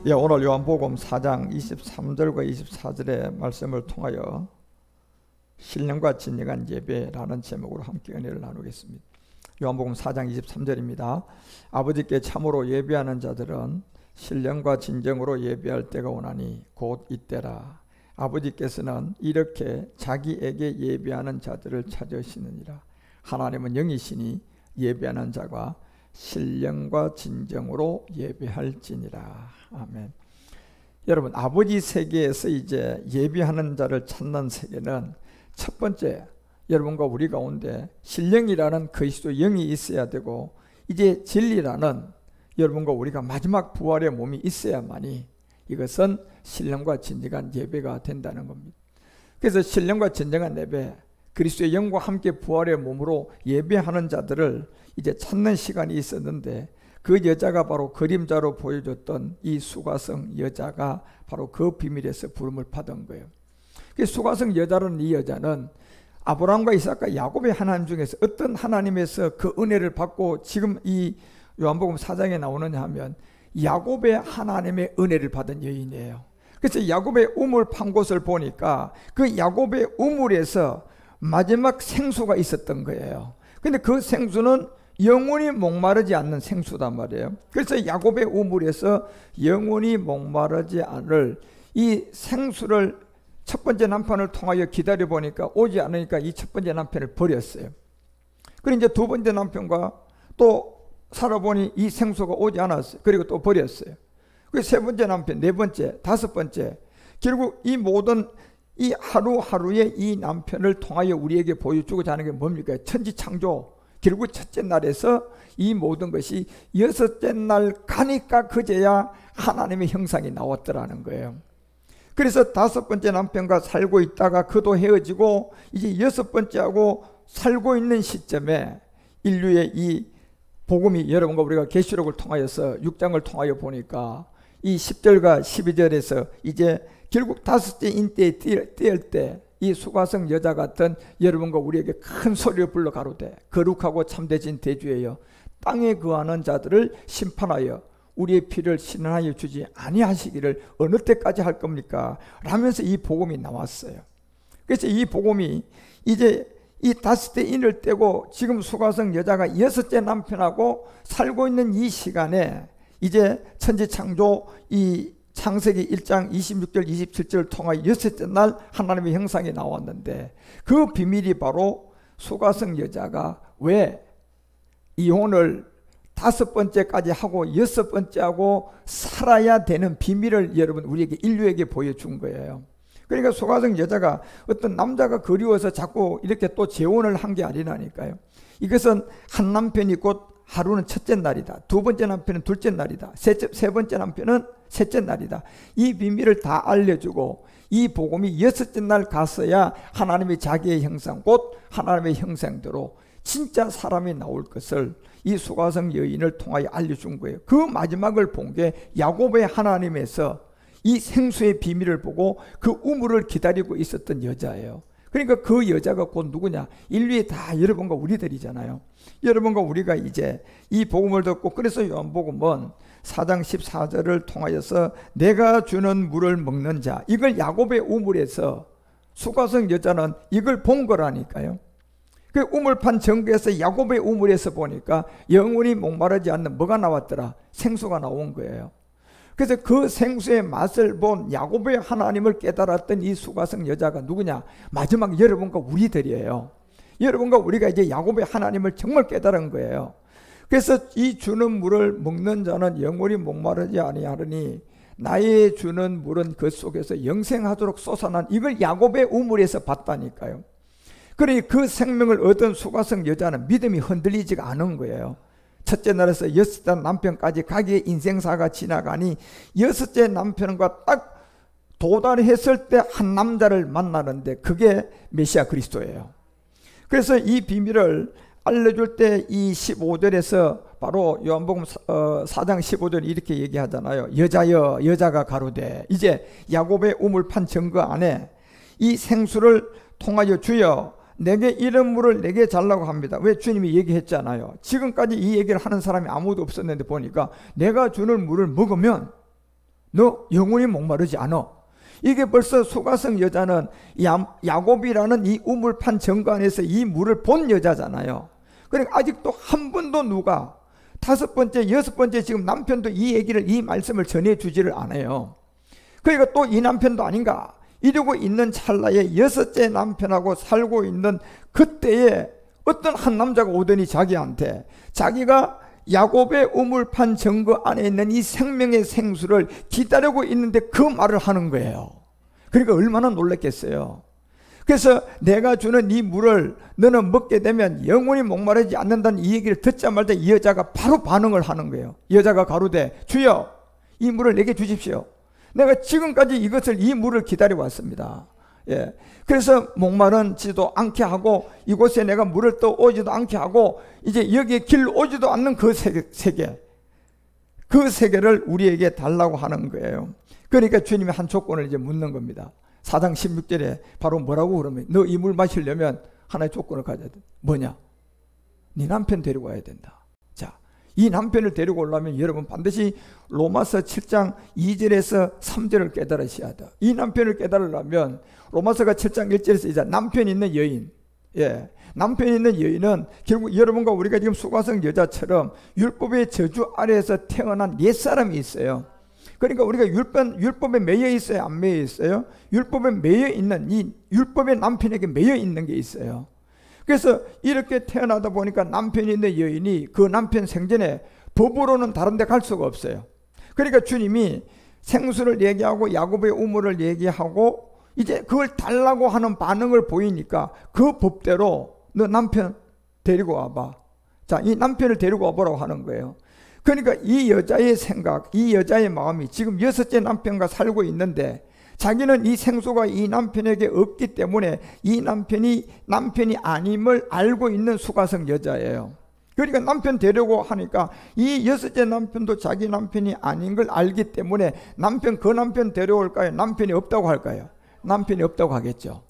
예, 오늘 요한복음 4장 23절과 24절의 말씀을 통하여 신령과 진정한 예배라는 제목으로 함께 은혜를 나누겠습니다. 요한복음 4장 23절입니다. 아버지께 참으로 예배하는 자들은 신령과 진정으로 예배할 때가 오나니 곧 이때라. 아버지께서는 이렇게 자기에게 예배하는 자들을 찾으시느니라. 하나님은 영이시니 예배하는 자가 신령과 진정으로 예배할지니라. 아멘. 여러분, 아버지 세계에서 이제 예배하는 자를 찾는 세계는 첫 번째, 여러분과 우리 가운데 신령이라는 그리스도 영이 있어야 되고, 이제 진리라는 여러분과 우리가 마지막 부활의 몸이 있어야만이 이것은 신령과 진정한 예배가 된다는 겁니다. 그래서 신령과 진정한 예배, 그리스도의 영과 함께 부활의 몸으로 예배하는 자들을 이제 찾는 시간이 있었는데, 그 여자가 바로 그림자로 보여줬던 이 수가성 여자가 바로 그 비밀에서 부름을 받은 거예요. 그 수가성 여자라는 이 여자는 아브라함과 이삭과 야곱의 하나님 중에서 어떤 하나님에서 그 은혜를 받고 지금 이 요한복음 4장에 나오느냐 하면 야곱의 하나님의 은혜를 받은 여인이에요. 그래서 야곱의 우물 판 곳을 보니까 그 야곱의 우물에서 마지막 생수가 있었던 거예요. 근데 그 생수는 영원히 목마르지 않는 생수단 말이에요. 그래서 야곱의 우물에서 영원히 목마르지 않을 이 생수를 첫 번째 남편을 통하여 기다려 보니까 오지 않으니까 이 첫 번째 남편을 버렸어요. 그리고 이제 두 번째 남편과 또 살아보니 이 생수가 오지 않았어요. 그리고 또 버렸어요. 그리고 세 번째 남편, 네 번째, 다섯 번째, 결국 이 모든 이 하루하루의 이 남편을 통하여 우리에게 보여주고자 하는 게 뭡니까? 천지창조. 결국 첫째 날에서 이 모든 것이 여섯째 날 가니까 그제야 하나님의 형상이 나왔더라는 거예요. 그래서 다섯 번째 남편과 살고 있다가 그도 헤어지고 이제 여섯 번째하고 살고 있는 시점에 인류의 이 복음이, 여러분과 우리가 계시록을 통하여서 6장을 통하여 보니까 이 10절과 12절에서 이제 결국 다섯째 인대에 띄을 때 이 수가성 여자 같은 여러분과 우리에게 큰 소리를 불러 가로되 거룩하고 참되신 대주예여, 땅에 거하는 자들을 심판하여 우리의 피를 신원하여 주지 아니하시기를 어느 때까지 할 겁니까? 라면서 이 복음이 나왔어요. 그래서 이 복음이 이제 이 다섯째 인을 떼고 지금 수가성 여자가 여섯째 남편하고 살고 있는 이 시간에 이제 천지창조 이 창세기 1장 26절 27절을 통하여 여섯째 날 하나님의 형상이 나왔는데, 그 비밀이 바로 수가성 여자가 왜 이혼을 다섯 번째까지 하고 여섯 번째 하고 살아야 되는 비밀을 여러분 우리에게 인류에게 보여준 거예요. 그러니까 수가성 여자가 어떤 남자가 그리워서 자꾸 이렇게 또 재혼을 한 게 아니라니까요. 이것은 한 남편이 곧 하루는 첫째 날이다, 두 번째 남편은 둘째 날이다, 세 번째 남편은 셋째 날이다. 이 비밀을 다 알려주고 이 복음이 여섯째 날 갔어야 하나님의 자기의 형상, 곧 하나님의 형상대로 진짜 사람이 나올 것을 이 수가성 여인을 통하여 알려준 거예요. 그 마지막을 본 게 야곱의 하나님에서 이 생수의 비밀을 보고 그 우물을 기다리고 있었던 여자예요. 그러니까 그 여자가 곧 누구냐? 인류의 다 여러분과 우리들이잖아요. 여러분과 우리가 이제 이 복음을 듣고, 그래서 요한복음은 4장 14절을 통하여서 내가 주는 물을 먹는 자, 이걸 야곱의 우물에서 수가성 여자는 이걸 본 거라니까요. 그 우물판 정부에서 야곱의 우물에서 보니까 영원히 목마르지 않는 뭐가 나왔더라? 생수가 나온 거예요. 그래서 그 생수의 맛을 본 야곱의 하나님을 깨달았던 이 수가성 여자가 누구냐? 마지막 여러분과 우리들이에요. 여러분과 우리가 이제 야곱의 하나님을 정말 깨달은 거예요. 그래서 이 주는 물을 먹는 자는 영원히 목마르지 아니하리니 나의 주는 물은 그 속에서 영생하도록 솟아난, 이걸 야곱의 우물에서 봤다니까요. 그러니 그 생명을 얻은 수가성 여자는 믿음이 흔들리지가 않은 거예요. 첫째 날에서 여섯째 남편까지 가기에 인생사가 지나가니 여섯째 남편과 딱 도달했을 때 한 남자를 만나는데 그게 메시아 그리스도예요. 그래서 이 비밀을 알려줄 때 이 15절에서 바로 요한복음 4장 15절 이렇게 얘기하잖아요. 여자여, 여자가 가로되, 이제 야곱의 우물판 증거 안에 이 생수를 통하여 주여 내게 이런 물을 내게 달라고 합니다. 왜? 주님이 얘기했잖아요. 지금까지 이 얘기를 하는 사람이 아무도 없었는데 보니까 내가 주는 물을 먹으면 너 영원히 목마르지 않아. 이게 벌써 수가성 여자는 야곱이라는 이 우물판 정관에서 이 물을 본 여자잖아요. 그러니까 아직도 한 번도 누가 5번째, 6번째 지금 남편도 이 말씀을 전해주지를 않아요. 그러니까 또 이 남편도 아닌가 이러고 있는 찰나에 6째 남편하고 살고 있는 그때에 어떤 한 남자가 오더니 자기한테 자기가 야곱의 우물판 정거 안에 있는 이 생명의 생수를 기다리고 있는데 그 말을 하는 거예요. 그러니까 얼마나 놀랐겠어요. 그래서 내가 주는 이 물을 너는 먹게 되면 영원히 목마르지 않는다는 이 얘기를 듣자마자 이 여자가 바로 반응을 하는 거예요. 여자가 가로되 주여 이 물을 내게 주십시오. 내가 지금까지 이 물을 기다려 왔습니다. 예. 그래서 목마르지도 않게 하고 이곳에 내가 물을 떠오지도 않게 하고 이제 여기에 길 오지도 않는 그 세계 그 세계를 우리에게 달라고 하는 거예요. 그러니까 주님이 한 조건을 이제 묻는 겁니다. 4장 16절에 바로 뭐라고 그러면 너 이 물 마시려면 하나의 조건을 가져야 돼. 뭐냐? 네 남편 데리고 와야 된다. 자, 이 남편을 데리고 오려면 여러분 반드시 로마서 7장 2절에서 3절을 깨달으셔야 돼. 이 남편을 깨달으려면 로마서가 7장 1절에서 이제 남편 있는 여인, 예, 남편 있는 여인은 결국 여러분과 우리가 지금 수가성 여자처럼 율법의 저주 아래에서 태어난 옛사람이 있어요. 그러니까 우리가 율법에 매여 있어요? 안 매여 있어요? 율법에 매여 있는 이 율법의 남편에게 매여 있는 게 있어요. 그래서 이렇게 태어나다 보니까 남편이 있는 여인이 그 남편 생전에 법으로는 다른 데 갈 수가 없어요. 그러니까 주님이 생수를 얘기하고 야곱의 우물을 얘기하고 이제 그걸 달라고 하는 반응을 보이니까 그 법대로 너 남편 데리고 와봐. 자, 이 남편을 데리고 와보라고 하는 거예요. 그러니까 이 여자의 생각, 이 여자의 마음이 지금 6째 남편과 살고 있는데 자기는 이 생수가 이 남편에게 없기 때문에 이 남편이 아님을 알고 있는 수가성 여자예요. 그러니까 남편 데리고 하니까 이 6째 남편도 자기 남편이 아닌 걸 알기 때문에 그 남편 데려올까요? 남편이 없다고 할까요? 남편이 없다고 하겠죠.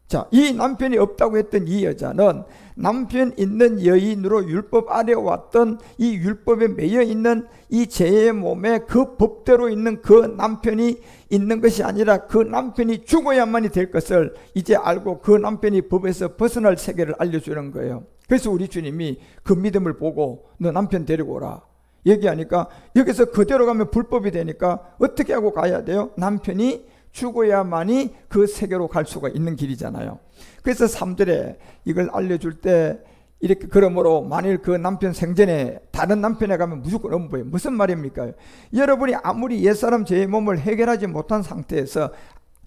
자, 이 남편이 없다고 했던 이 여자는 남편 있는 여인으로 율법 아래 왔던 이 율법에 매여 있는 이 죄의 몸에 그 법대로 있는 그 남편이 있는 것이 아니라 그 남편이 죽어야만이 될 것을 이제 알고 그 남편이 법에서 벗어날 세계를 알려주는 거예요. 그래서 우리 주님이 그 믿음을 보고 너 남편 데리고 오라 얘기하니까 여기서 그대로 가면 불법이 되니까 어떻게 하고 가야 돼요? 남편이 죽어야만이 그 세계로 갈 수가 있는 길이잖아요. 그래서 3절에 이걸 알려줄 때 이렇게 그러므로 만일 그 남편 생전에 다른 남편에 가면 무조건 엄부예요. 무슨 말입니까? 여러분이 아무리 옛사람 죄의 몸을 해결하지 못한 상태에서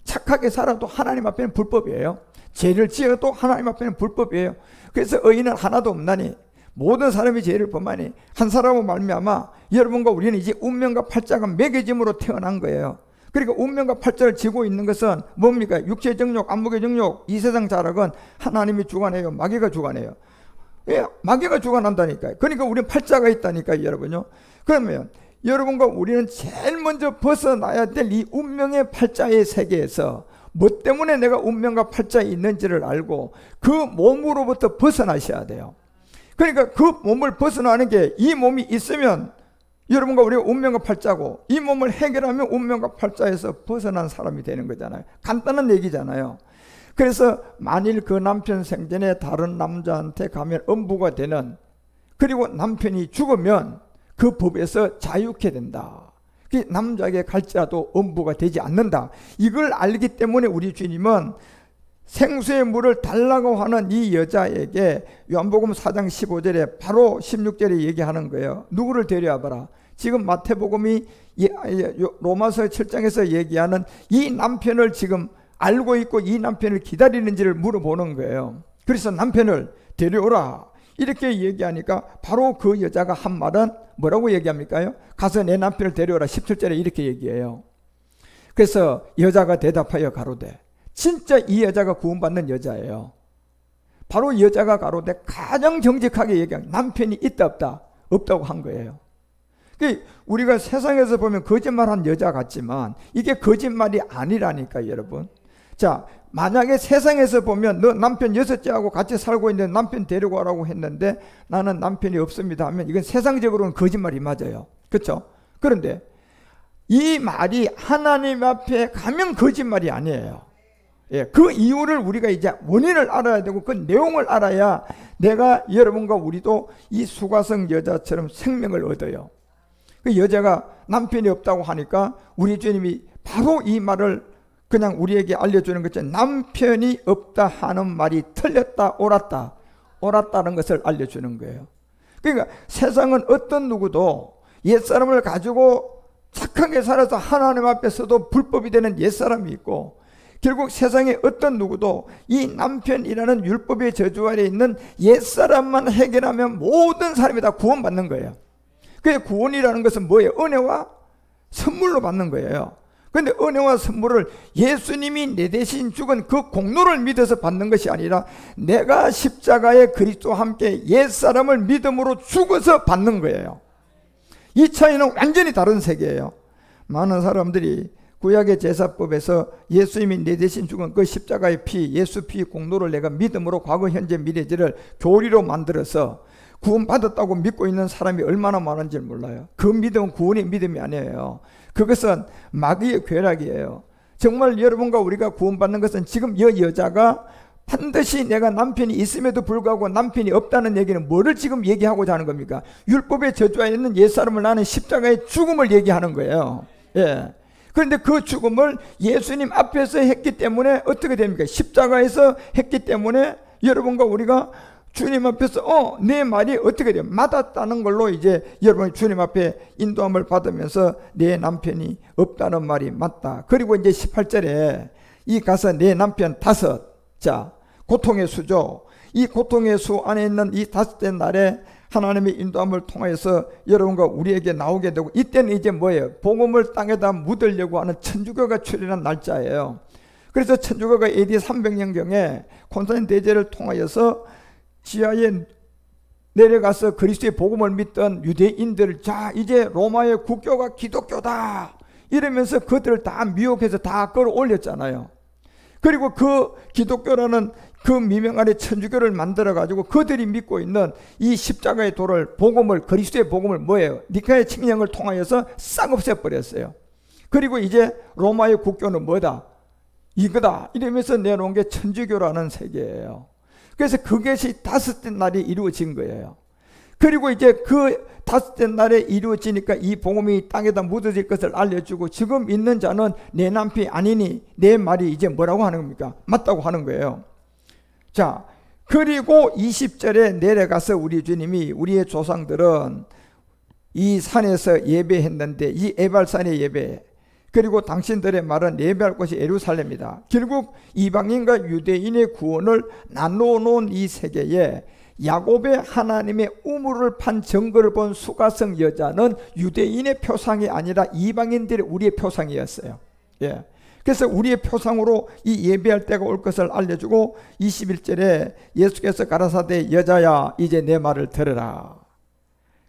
착하게 살아도 하나님 앞에는 불법이에요. 죄를 지어도 하나님 앞에는 불법이에요. 그래서 의인은 하나도 없나니 모든 사람이 죄를 범하니 한 사람으로 말미암아 여러분과 우리는 이제 운명과 팔자가 매겨짐으로 태어난 거예요. 그러니까 운명과 팔자를 지고 있는 것은 뭡니까? 육체의 정욕, 안목의 정욕, 이 세상 자락은 하나님이 주관해요? 마귀가 주관해요? 예, 마귀가 주관한다니까요. 그러니까 우리는 팔자가 있다니까요, 여러분요. 그러면 여러분과 우리는 제일 먼저 벗어나야 될 이 운명의 팔자의 세계에서 뭐 때문에 내가 운명과 팔자에 있는지를 알고 그 몸으로부터 벗어나셔야 돼요. 그러니까 그 몸을 벗어나는 게 이 몸이 있으면 여러분과 우리가 운명과 팔자고 이 몸을 해결하면 운명과 팔자에서 벗어난 사람이 되는 거잖아요. 간단한 얘기잖아요. 그래서 만일 그 남편 생전에 다른 남자한테 가면 엄부가 되는, 그리고 남편이 죽으면 그 법에서 자유케 된다. 그 남자에게 갈지라도 엄부가 되지 않는다. 이걸 알기 때문에 우리 주님은 생수의 물을 달라고 하는 이 여자에게 요한복음 4장 15절에 바로 16절에 얘기하는 거예요. 누구를 데려와봐라. 지금 마태복음이 로마서 7장에서 얘기하는 이 남편을 지금 알고 있고 이 남편을 기다리는지를 물어보는 거예요. 그래서 남편을 데려오라 이렇게 얘기하니까 바로 그 여자가 한 말은 뭐라고 얘기합니까? 가서 내 남편을 데려오라. 17절에 이렇게 얘기해요. 그래서 여자가 대답하여 가로되, 진짜 이 여자가 구원받는 여자예요. 바로 여자가 가로되 가장 정직하게 얘기한, 남편이 있다 없다? 없다고 한 거예요. 우리가 세상에서 보면 거짓말한 여자 같지만 이게 거짓말이 아니라니까 여러분. 자, 만약에 세상에서 보면 너 남편 6째하고 같이 살고 있는데 남편 데리고 와라고 했는데 나는 남편이 없습니다 하면 이건 세상적으로는 거짓말이 맞아요. 그렇죠? 그런데 이 말이 하나님 앞에 가면 거짓말이 아니에요. 예, 그 이유를 우리가 이제 원인을 알아야 되고 그 내용을 알아야 내가 여러분과 우리도 이 수가성 여자처럼 생명을 얻어요. 그 여자가 남편이 없다고 하니까 우리 주님이 바로 이 말을 그냥 우리에게 알려주는 거죠. 남편이 없다 하는 말이 틀렸다, 옳았다는 것을 알려주는 거예요. 그러니까 세상은 어떤 누구도 옛사람을 가지고 착하게 살아서 하나님 앞에서도 불법이 되는 옛사람이 있고, 결국 세상에 어떤 누구도 이 남편이라는 율법의 저주 아래 있는 옛사람만 해결하면 모든 사람이 다 구원받는 거예요. 그 구원이라는 것은 뭐예요? 은혜와 선물로 받는 거예요. 그런데 은혜와 선물을 예수님이 내 대신 죽은 그 공로를 믿어서 받는 것이 아니라 내가 십자가에 그리스도와 함께 옛사람을 믿음으로 죽어서 받는 거예요. 이 차이는 완전히 다른 세계예요. 많은 사람들이 구약의 제사법에서 예수님이 내 대신 죽은 그 십자가의 피, 예수 피 공로를 내가 믿음으로 과거, 현재, 미래지를 교리로 만들어서 구원받았다고 믿고 있는 사람이 얼마나 많은지 몰라요. 그 믿음은 구원의 믿음이 아니에요. 그것은 마귀의 괴락이에요. 정말 여러분과 우리가 구원받는 것은 지금 이 여자가 반드시 내가 남편이 있음에도 불구하고 남편이 없다는 얘기는 뭐를 지금 얘기하고자 하는 겁니까? 율법의 저주하에 있는 옛사람을 나는 십자가의 죽음을 얘기하는 거예요. 예. 그런데 그 죽음을 예수님 앞에서 했기 때문에 어떻게 됩니까? 십자가에서 했기 때문에 여러분과 우리가 주님 앞에서 내 말이 어떻게 돼요? 맞았다는 걸로 이제 여러분이 주님 앞에 인도함을 받으면서 내 남편이 없다는 말이 맞다. 그리고 이제 18절에 이 가서 내 남편 다섯, 자, 고통의 수죠. 이 고통의 수 안에 있는 이 다섯째 날에 하나님의 인도함을 통해서 여러분과 우리에게 나오게 되고, 이때는 이제 뭐예요? 복음을 땅에다 묻으려고 하는 천주교가 출현한 날짜예요. 그래서 천주교가 AD 300년경에 콘스탄틴 대제를 통하여서 지하에 내려가서 그리스도의 복음을 믿던 유대인들을, 자, 이제 로마의 국교가 기독교다 이러면서 그들을 다 미혹해서 다 끌어올렸잖아요. 그리고 그 기독교라는 그 미명 아래 천주교를 만들어 가지고 그들이 믿고 있는 이 십자가의 도를, 복음을, 그리스도의 복음을 뭐예요? 니카의 칙령을 통하여서 싹 없애버렸어요. 그리고 이제 로마의 국교는 뭐다? 이거다 이러면서 내놓은 게 천주교라는 세계예요. 그래서 그것이 다섯째 날이 이루어진 거예요. 그리고 이제 그 다섯째 날에 이루어지니까 이 복음이 땅에다 묻어질 것을 알려주고, 지금 있는 자는 내 남편이 아니니 내 말이 이제 뭐라고 하는 겁니까? 맞다고 하는 거예요. 자, 그리고 20절에 내려가서 우리 주님이, 우리의 조상들은 이 산에서 예배했는데 이 에발산의 예배, 그리고 당신들의 말은 예배할 곳이 예루살렘이다. 결국 이방인과 유대인의 구원을 나누어 놓은 이 세계에 야곱의 하나님의 우물을 판 증거를 본 수가성 여자는 유대인의 표상이 아니라 이방인들의 우리의 표상이었어요. 예. 그래서 우리의 표상으로 이 예배할 때가 올 것을 알려주고, 21절에 예수께서 가라사대 여자야 이제 내 말을 들으라.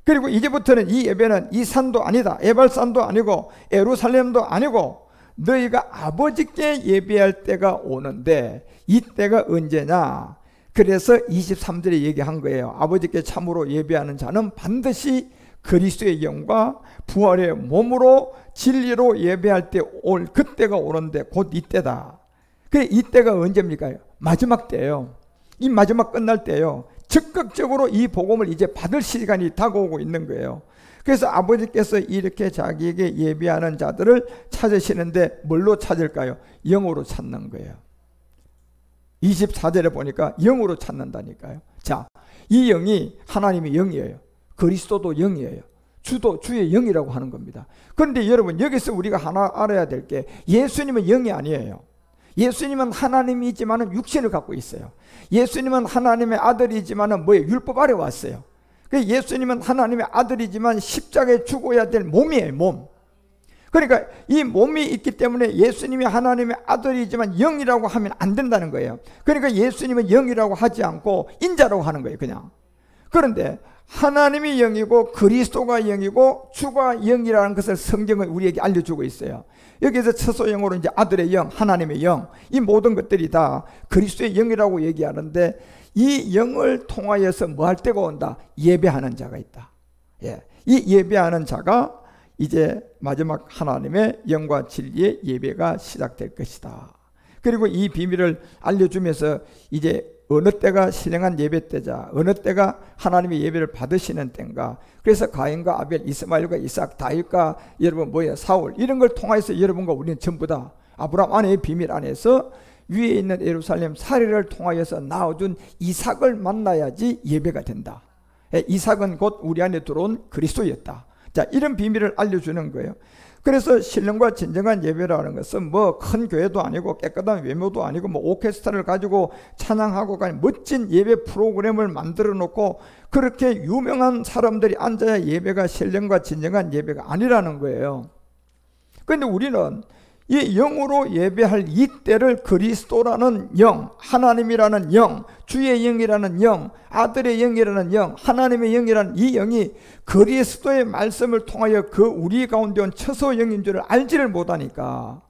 그리고 이제부터는 이 예배는 이 산도 아니다, 에발산도 아니고 예루살렘도 아니고 너희가 아버지께 예배할 때가 오는데 이 때가 언제냐? 그래서 23절에 얘기한 거예요. 아버지께 참으로 예배하는 자는 반드시 그리스도의 영과 부활의 몸으로 진리로 예배할 때 올 그때가 오는데 곧 이때다. 그래, 이때가 언제입니까? 마지막 때예요. 이 마지막 끝날 때예요. 적극적으로 이 복음을 이제 받을 시간이 다가오고 있는 거예요. 그래서 아버지께서 이렇게 자기에게 예배하는 자들을 찾으시는데 뭘로 찾을까요? 영으로 찾는 거예요. 24절에 보니까 영으로 찾는다니까요. 자, 이 영이 하나님의 영이에요. 그리스도도 영이에요. 주도 주의 영이라고 하는 겁니다. 그런데 여러분, 여기서 우리가 하나 알아야 될 게, 예수님은 영이 아니에요. 예수님은 하나님이지만 육신을 갖고 있어요. 예수님은 하나님의 아들이지만 뭐예요? 율법 아래 왔어요. 예수님은 하나님의 아들이지만 십자가에 죽어야 될 몸이에요. 몸. 그러니까 이 몸이 있기 때문에 예수님이 하나님의 아들이지만 영이라고 하면 안 된다는 거예요. 그러니까 예수님은 영이라고 하지 않고 인자라고 하는 거예요, 그냥. 그런데 하나님이 영이고 그리스도가 영이고 주가 영이라는 것을 성경은 우리에게 알려주고 있어요. 여기서 처소영으로 이제 아들의 영, 하나님의 영, 이 모든 것들이 다 그리스도의 영이라고 얘기하는데, 이 영을 통하여서 뭐 할 때가 온다? 예배하는 자가 있다. 예. 이 예배하는 자가 이제 마지막 하나님의 영과 진리의 예배가 시작될 것이다. 그리고 이 비밀을 알려주면서 이제 어느 때가 신령한 예배 때자, 어느 때가 하나님의 예배를 받으시는 때인가. 그래서 가인과 아벨, 이스마엘과 이삭, 다윗과 여러분 사울 이런 걸 통해서 여러분과 우리는 전부 다 아브라함 안의 비밀 안에서 위에 있는 예루살렘 사례를 통하여서 낳아준 이삭을 만나야지 예배가 된다. 이삭은 곧 우리 안에 들어온 그리스도였다. 자, 이런 비밀을 알려주는 거예요. 그래서 신령과 진정한 예배라는 것은 뭐 큰 교회도 아니고 깨끗한 외모도 아니고 뭐 오케스트라를 가지고 찬양하고 멋진 예배 프로그램을 만들어 놓고 그렇게 유명한 사람들이 앉아야 예배가 신령과 진정한 예배가 아니라는 거예요. 그런데 우리는 이 영으로 예배할 이 때를 그리스도라는 영, 하나님이라는 영, 주의 영이라는 영, 아들의 영이라는 영, 하나님의 영이라는 이 영이 그리스도의 말씀을 통하여 그 우리 가운데 온 처소 영인 줄을 알지를 못하니까,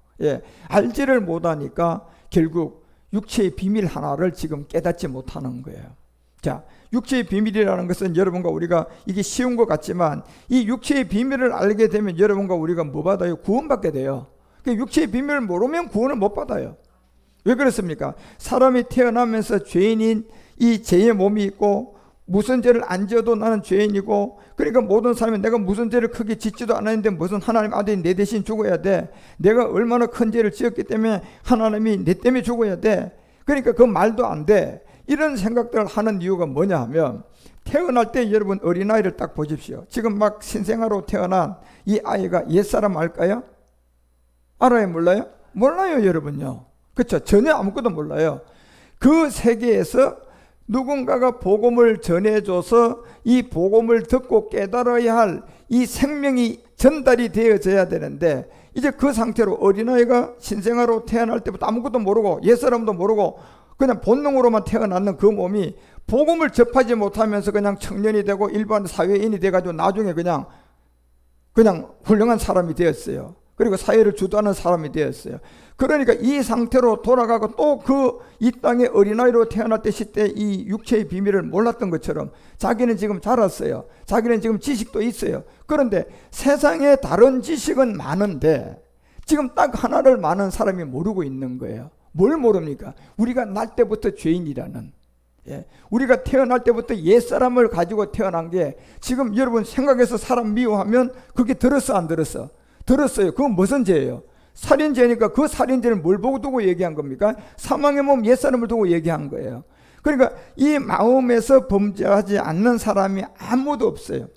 알지를 못하니까 결국 육체의 비밀 하나를 지금 깨닫지 못하는 거예요. 자, 육체의 비밀이라는 것은 여러분과 우리가 이게 쉬운 것 같지만 이 육체의 비밀을 알게 되면 여러분과 우리가 뭐 받아요? 구원받게 돼요. 육체의 비밀을 모르면 구원을 못 받아요. 왜 그렇습니까? 사람이 태어나면서 죄인인 이 죄의 몸이 있고 무슨 죄를 안 지어도 나는 죄인이고, 그러니까 모든 사람이 내가 무슨 죄를 크게 짓지도 않았는데 무슨 하나님 아들이 내 대신 죽어야 돼. 내가 얼마나 큰 죄를 지었기 때문에 하나님이 내 때문에 죽어야 돼. 그러니까 그 말도 안 돼. 이런 생각들을 하는 이유가 뭐냐 하면 태어날 때 여러분 어린아이를 딱 보십시오. 지금 막 신생아로 태어난 이 아이가 옛사람 알까요? 알아요? 몰라요? 몰라요, 여러분요. 그렇죠? 전혀 아무것도 몰라요. 그 세계에서 누군가가 복음을 전해줘서 이 복음을 듣고 깨달아야 할 이 생명이 전달이 되어져야 되는데, 이제 그 상태로 어린아이가 신생아로 태어날 때부터 아무것도 모르고 옛사람도 모르고 그냥 본능으로만 태어났는 그 몸이 복음을 접하지 못하면서 그냥 청년이 되고 일반 사회인이 돼가지고 나중에 그냥 훌륭한 사람이 되었어요. 그리고 사회를 주도하는 사람이 되었어요. 그러니까 이 상태로 돌아가고 또 이 땅에 어린아이로 태어날 때 시대 이 육체의 비밀을 몰랐던 것처럼 자기는 지금 자랐어요. 자기는 지금 지식도 있어요. 그런데 세상에 다른 지식은 많은데 지금 딱 하나를 많은 사람이 모르고 있는 거예요. 뭘 모릅니까? 우리가 날 때부터 죄인이라는, 우리가 태어날 때부터 옛사람을 가지고 태어난 게 지금 여러분 생각해서 사람 미워하면 그게 들었어 안 들었어? 들었어요. 그건 무슨 죄예요? 살인죄니까 그 살인죄를 뭘 보고 두고 얘기한 겁니까? 사망의 몸 옛사람을 두고 얘기한 거예요. 그러니까 이 마음에서 범죄하지 않는 사람이 아무도 없어요.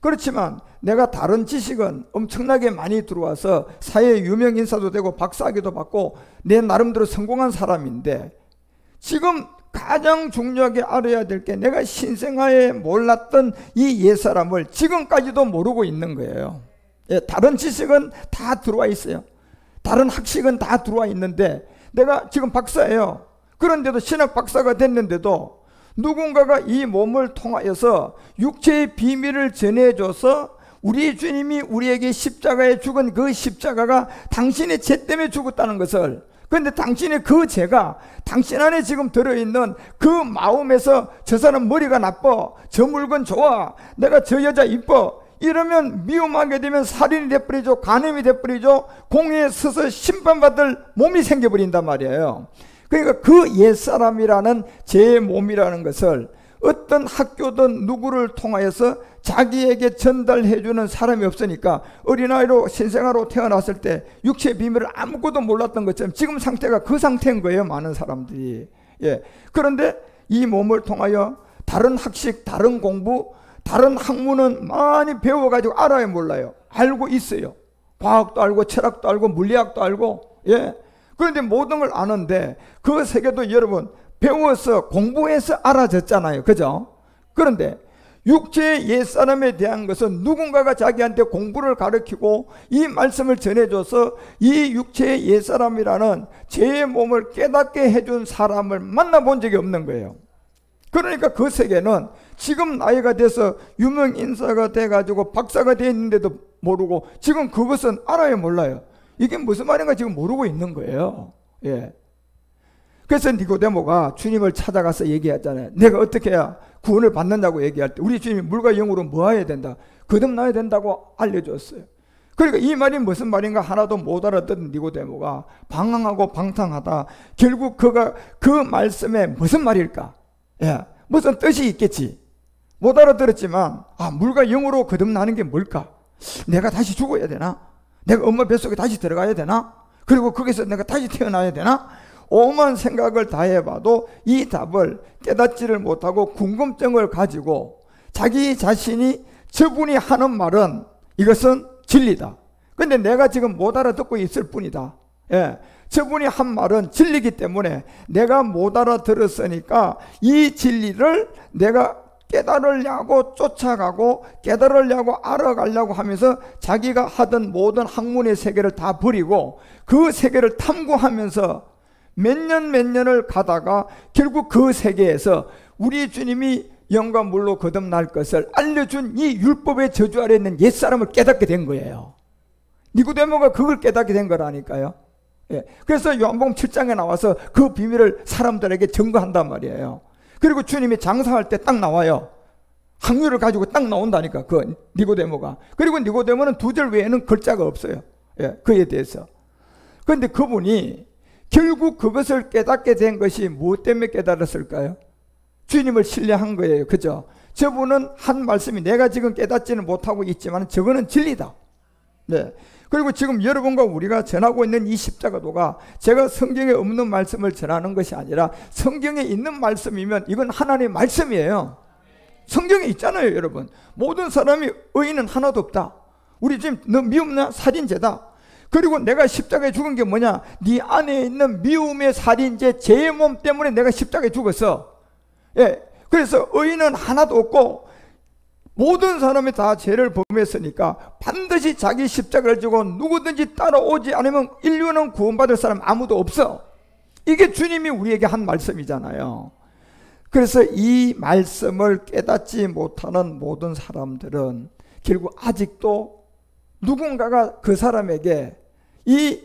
그렇지만 내가 다른 지식은 엄청나게 많이 들어와서 사회 유명 인사도 되고 박사학위도 받고 내 나름대로 성공한 사람인데 지금 가장 중요하게 알아야 될 게 내가 신생아에 몰랐던 이 옛사람을 지금까지도 모르고 있는 거예요. 다른 지식은 다 들어와 있어요. 다른 학식은 다 들어와 있는데 내가 지금 박사예요. 그런데도 신학 박사가 됐는데도 누군가가 이 몸을 통하여서 육체의 비밀을 전해줘서 우리 주님이 우리에게 십자가에 죽은 그 십자가가 당신의 죄 때문에 죽었다는 것을, 그런데 당신의 그 죄가 당신 안에 지금 들어있는 그 마음에서 저 사람 머리가 나빠, 저 물건 좋아, 내가 저 여자 이뻐, 이러면 미움하게 되면 살인이 돼버리죠. 간음이 돼버리죠. 공회에 서서 심판받을 몸이 생겨버린단 말이에요. 그러니까 그 옛사람이라는 제 몸이라는 것을 어떤 학교든 누구를 통하여서 자기에게 전달해주는 사람이 없으니까 어린아이로 신생아로 태어났을 때 육체의 비밀을 아무것도 몰랐던 것처럼 지금 상태가 그 상태인 거예요. 많은 사람들이. 그런데 이 몸을 통하여 다른 학식, 다른 공부, 다른 학문은 많이 배워가지고 알아요, 몰라요? 알고 있어요. 과학도 알고 철학도 알고 물리학도 알고, 그런데 모든 걸 아는데 그 세계도 여러분 배워서 공부해서 알아졌잖아요. 그죠? 그런데 육체의 옛사람에 대한 것은 누군가가 자기한테 공부를 가르치고 이 말씀을 전해줘서 이 육체의 옛사람이라는 제 몸을 깨닫게 해준 사람을 만나본 적이 없는 거예요. 그러니까 그 세계는 지금 나이가 돼서 유명 인사가 돼가지고 박사가 돼 있는데도 모르고 지금 그것은 알아요, 몰라요? 이게 무슨 말인가 지금 모르고 있는 거예요. 그래서 니고데모가 주님을 찾아가서 얘기했잖아요. 내가 어떻게 해야 구원을 받는다고 얘기할 때 우리 주님이 물과 영으로 뭐 해야 된다? 거듭나야 된다고 알려줬어요. 그러니까 이 말이 무슨 말인가 하나도 못 알아듣는 니고데모가 방황하고 방탕하다 결국 그가 그 말씀에 무슨 말일까? 예, 무슨 뜻이 있겠지. 못 알아들었지만 물과 영으로 거듭나는 게 뭘까? 내가 다시 죽어야 되나? 내가 엄마 뱃속에 다시 들어가야 되나? 그리고 거기서 내가 다시 태어나야 되나? 오만 생각을 다 해봐도 이 답을 깨닫지를 못하고 궁금증을 가지고 자기 자신이 저분이 하는 말은 이것은 진리다. 근데 내가 지금 못 알아듣고 있을 뿐이다. 예, 저분이 한 말은 진리이기 때문에 내가 못 알아들었으니까 이 진리를 내가 깨달으려고 쫓아가고 깨달으려고 알아가려고 하면서 자기가 하던 모든 학문의 세계를 다 버리고 그 세계를 탐구하면서 몇 년을 가다가 결국 그 세계에서 우리 주님이 영과 물로 거듭날 것을 알려준 이 율법의 저주 아래 있는 옛사람을 깨닫게 된 거예요. 니고데모가 그걸 깨닫게 된 거라니까요. 예. 그래서 요한복음 7장에 나와서 그 비밀을 사람들에게 증거한단 말이에요. 그리고 주님이 장사할 때 딱 나와요. 확률을 가지고 딱 나온다니까, 그 니고데모가. 그리고 니고데모는 두 절 외에는 글자가 없어요. 예, 그에 대해서. 그런데 그분이 결국 그것을 깨닫게 된 것이 무엇 때문에 깨달았을까요? 주님을 신뢰한 거예요. 그죠? 저분은 한 말씀이 내가 지금 깨닫지는 못하고 있지만 저거는 진리다. 네. 그리고 지금 여러분과 우리가 전하고 있는 이 십자가도가 제가 성경에 없는 말씀을 전하는 것이 아니라 성경에 있는 말씀이면 이건 하나님의 말씀이에요. 성경에 있잖아요, 여러분. 모든 사람이 의인은 하나도 없다. 우리 지금 너 미움나? 살인죄다. 그리고 내가 십자가에 죽은 게 뭐냐? 네 안에 있는 미움의 살인죄 죄의 몸 때문에 내가 십자가에 죽었어. 예, 그래서 의인은 하나도 없고 모든 사람이 다 죄를 범했으니까 반드시 자기 십자가를 지고 누구든지 따라오지 않으면 인류는 구원받을 사람 아무도 없어. 이게 주님이 우리에게 한 말씀이잖아요. 그래서 이 말씀을 깨닫지 못하는 모든 사람들은 결국 아직도 누군가가 그 사람에게 이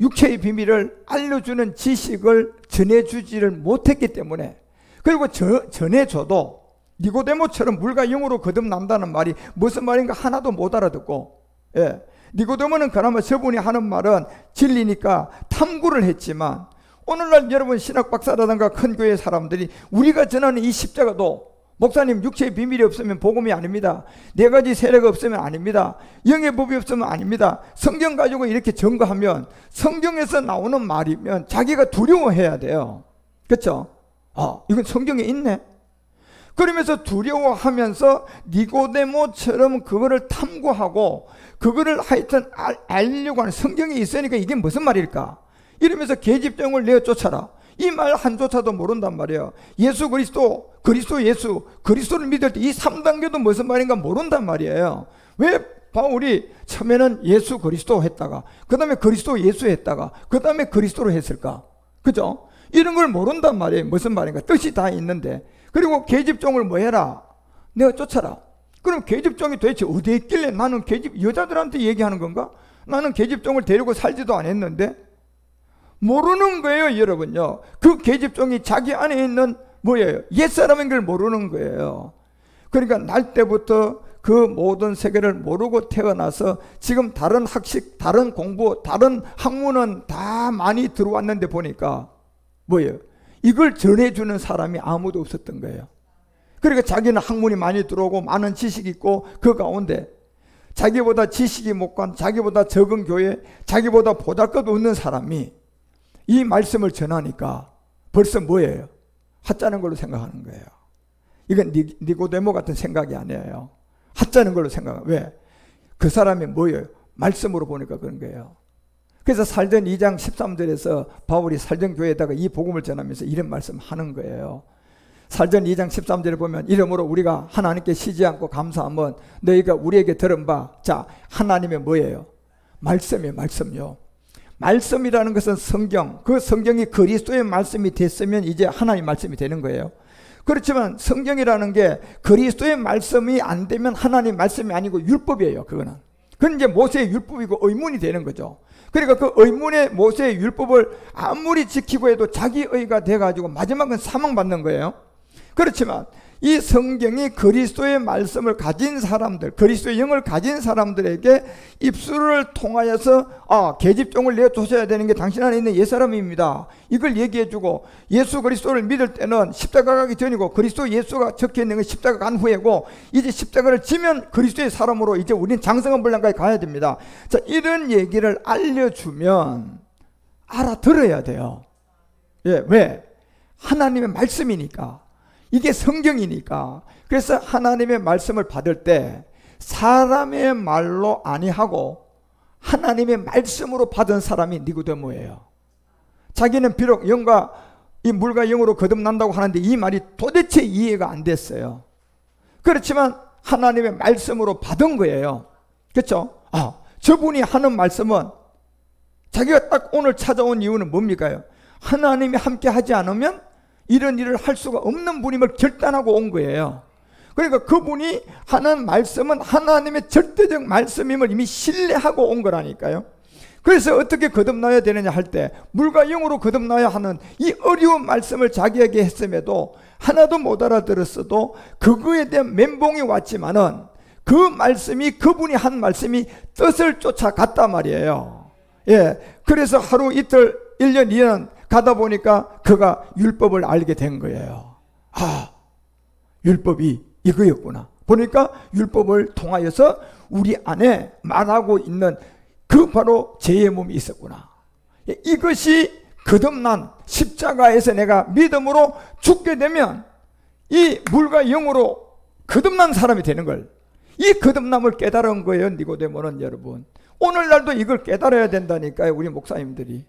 육체의 비밀을 알려주는 지식을 전해주지를 못했기 때문에, 그리고 전해줘도 니고데모처럼 물과 영으로 거듭난다는 말이 무슨 말인가 하나도 못 알아듣고, 예, 니고데모는 그나마 저분이 하는 말은 진리니까 탐구를 했지만, 오늘날 여러분 신학 박사라든가 큰 교회 사람들이 우리가 전하는 이 십자가도 목사님 육체의 비밀이 없으면 복음이 아닙니다. 네 가지 세례가 없으면 아닙니다. 영의 법이 없으면 아닙니다. 성경 가지고 이렇게 증거하면 성경에서 나오는 말이면 자기가 두려워해야 돼요. 그렇죠? 이건 성경에 있네. 그러면서 두려워하면서 니고데모처럼 그거를 탐구하고 그거를 하여튼 알려고 하는, 성경에 있으니까 이게 무슨 말일까? 이러면서 계집종을 내어 쫓아라. 이 말 한조차도 모른단 말이에요. 예수 그리스도, 그리스도 예수, 그리스도를 믿을 때 이 3단계도 무슨 말인가 모른단 말이에요. 왜 바울이 처음에는 예수 그리스도 했다가 그 다음에 그리스도 예수 했다가 그 다음에 그리스도로 했을까? 그죠? 이런 걸 모른단 말이에요. 무슨 말인가? 뜻이 다 있는데. 그리고 계집종을 뭐 해라? 내가 쫓아라. 그럼 계집종이 도대체 어디에 있길래 나는 여자들한테 얘기하는 건가? 나는 계집종을 데리고 살지도 않았는데? 모르는 거예요, 여러분요. 그 계집종이 자기 안에 있는 뭐예요? 옛사람인 걸 모르는 거예요. 그러니까 날 때부터 그 모든 세계를 모르고 태어나서 지금 다른 학식, 다른 공부, 다른 학문은 다 많이 들어왔는데 보니까 뭐예요? 이걸 전해주는 사람이 아무도 없었던 거예요. 그러니까 자기는 학문이 많이 들어오고 많은 지식이 있고 그 가운데 자기보다 지식이 못간, 자기보다 적은 교회, 자기보다 보잘것없는 사람이 이 말씀을 전하니까 벌써 뭐예요? 하찮은 걸로 생각하는 거예요. 이건 니고데모 같은 생각이 아니에요. 하찮은 걸로 생각해요. 왜? 그 사람이 뭐예요? 말씀으로 보니까 그런 거예요. 그래서 살전 2장 13절에서 바울이 살전 교회에다가 이 복음을 전하면서 이런 말씀 하는 거예요. 살전 2장 13절에 보면 이러므로 우리가 하나님께 쉬지 않고 감사하면 너희가 우리에게 들은 바, 자, 하나님의 뭐예요? 말씀이에요. 말씀요. 말씀이라는 것은 성경, 그 성경이 그리스도의 말씀이 됐으면 이제 하나님 말씀이 되는 거예요. 그렇지만 성경이라는 게 그리스도의 말씀이 안 되면 하나님 말씀이 아니고 율법이에요. 그거는. 그건 이제 모세의 율법이고 의문이 되는 거죠. 그러니까 그 의문의 모세의 율법을 아무리 지키고 해도 자기 의가 돼가지고 마지막은 사망받는 거예요. 그렇지만 이 성경이 그리스도의 말씀을 가진 사람들, 그리스도의 영을 가진 사람들에게 입술을 통하여서 계집종을 내쫓아야 되는 게 당신 안에 있는 옛사람입니다, 이걸 얘기해주고, 예수 그리스도를 믿을 때는 십자가 가기 전이고 그리스도 예수가 적혀있는 건 십자가 간 후에고, 이제 십자가를 지면 그리스도의 사람으로 이제 우리는 장성한 분량까지 가야 됩니다. 자, 이런 얘기를 알려주면 알아들어야 돼요. 예, 왜? 하나님의 말씀이니까, 이게 성경이니까. 그래서 하나님의 말씀을 받을 때 사람의 말로 아니하고 하나님의 말씀으로 받은 사람이 니고데모예요. 자기는 비록 영과 이 물과 영으로 거듭난다고 하는데 이 말이 도대체 이해가 안 됐어요. 그렇지만 하나님의 말씀으로 받은 거예요. 그렇죠? 저분이 하는 말씀은, 자기가 딱 오늘 찾아온 이유는 뭡니까? 하나님이 함께 하지 않으면 이런 일을 할 수가 없는 분임을 결단하고 온 거예요. 그러니까 그분이 하는 말씀은 하나님의 절대적 말씀임을 이미 신뢰하고 온 거라니까요. 그래서 어떻게 거듭나야 되느냐 할 때, 물과 영으로 거듭나야 하는 이 어려운 말씀을 자기에게 했음에도 하나도 못 알아들었어도 그거에 대한 멘붕이 왔지만은 그 말씀이, 그분이 한 말씀이 뜻을 쫓아갔단 말이에요. 예, 그래서 하루 이틀 1년 2년 가다 보니까 그가 율법을 알게 된 거예요. 율법이 이거였구나. 보니까 율법을 통하여서 우리 안에 말하고 있는 그 바로 죄의 몸이 있었구나. 이것이 거듭난, 십자가에서 내가 믿음으로 죽게 되면 이 물과 영으로 거듭난 사람이 되는 걸, 이 거듭남을 깨달은 거예요. 니고데모는. 여러분, 오늘날도 이걸 깨달아야 된다니까요, 우리 목사님들이.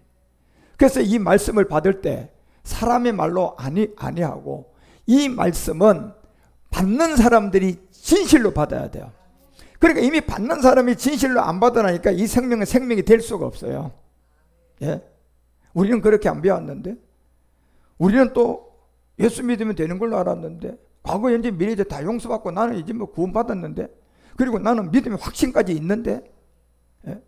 그래서 이 말씀을 받을 때 사람의 말로 아니하고 이 말씀은 받는 사람들이 진실로 받아야 돼요. 그러니까 이미 받는 사람이 진실로 안 받으니까 이 생명은 생명이 될 수가 없어요. 예? 우리는 그렇게 안 배웠는데, 우리는 또 예수 믿으면 되는 걸로 알았는데, 과거 현재 미래에 다 용서받고 나는 이제 뭐 구원받았는데, 그리고 나는 믿음의 확신까지 있는데, 예?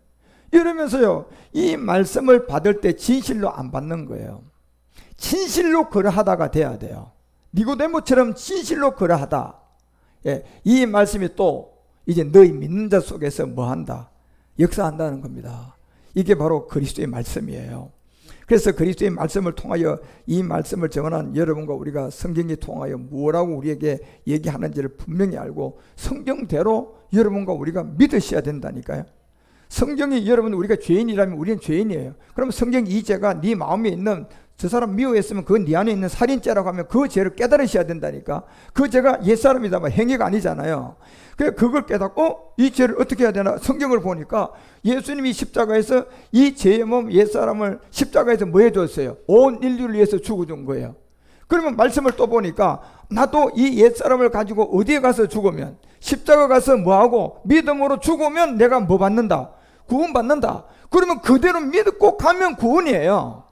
이러면서요, 이 말씀을 받을 때 진실로 안 받는 거예요. 진실로 그러하다가 돼야 돼요. 니고데모처럼 진실로 그러하다. 예, 이 말씀이 또 이제 너희 믿는 자 속에서 뭐한다? 역사한다는 겁니다. 이게 바로 그리스도의 말씀이에요. 그래서 그리스도의 말씀을 통하여 이 말씀을 정언한 여러분과 우리가 성경이 통하여 무엇라고 우리에게 얘기하는지를 분명히 알고 성경대로 여러분과 우리가 믿으셔야 된다니까요. 성경이, 여러분, 우리가 죄인이라면 우리는 죄인이에요. 그러면 성경 이 죄가 네 마음에 있는, 저 사람 미워했으면 그건 네 안에 있는 살인죄라고 하면 그 죄를 깨달으셔야 된다니까. 그 죄가 옛사람이다만 행위가 아니잖아요. 그래서 그걸 깨닫고 이 죄를 어떻게 해야 되나, 성경을 보니까 예수님이 십자가에서 이 죄의 몸 옛사람을 십자가에서 뭐 해줬어요? 온 인류를 위해서 죽어준 거예요. 그러면 말씀을 또 보니까 나도 이 옛사람을 가지고 어디에 가서 죽으면, 십자가 가서 뭐하고 믿음으로 죽으면 내가 뭐 받는다? 구원 받는다. 그러면 그대로 믿고 가면 구원이에요.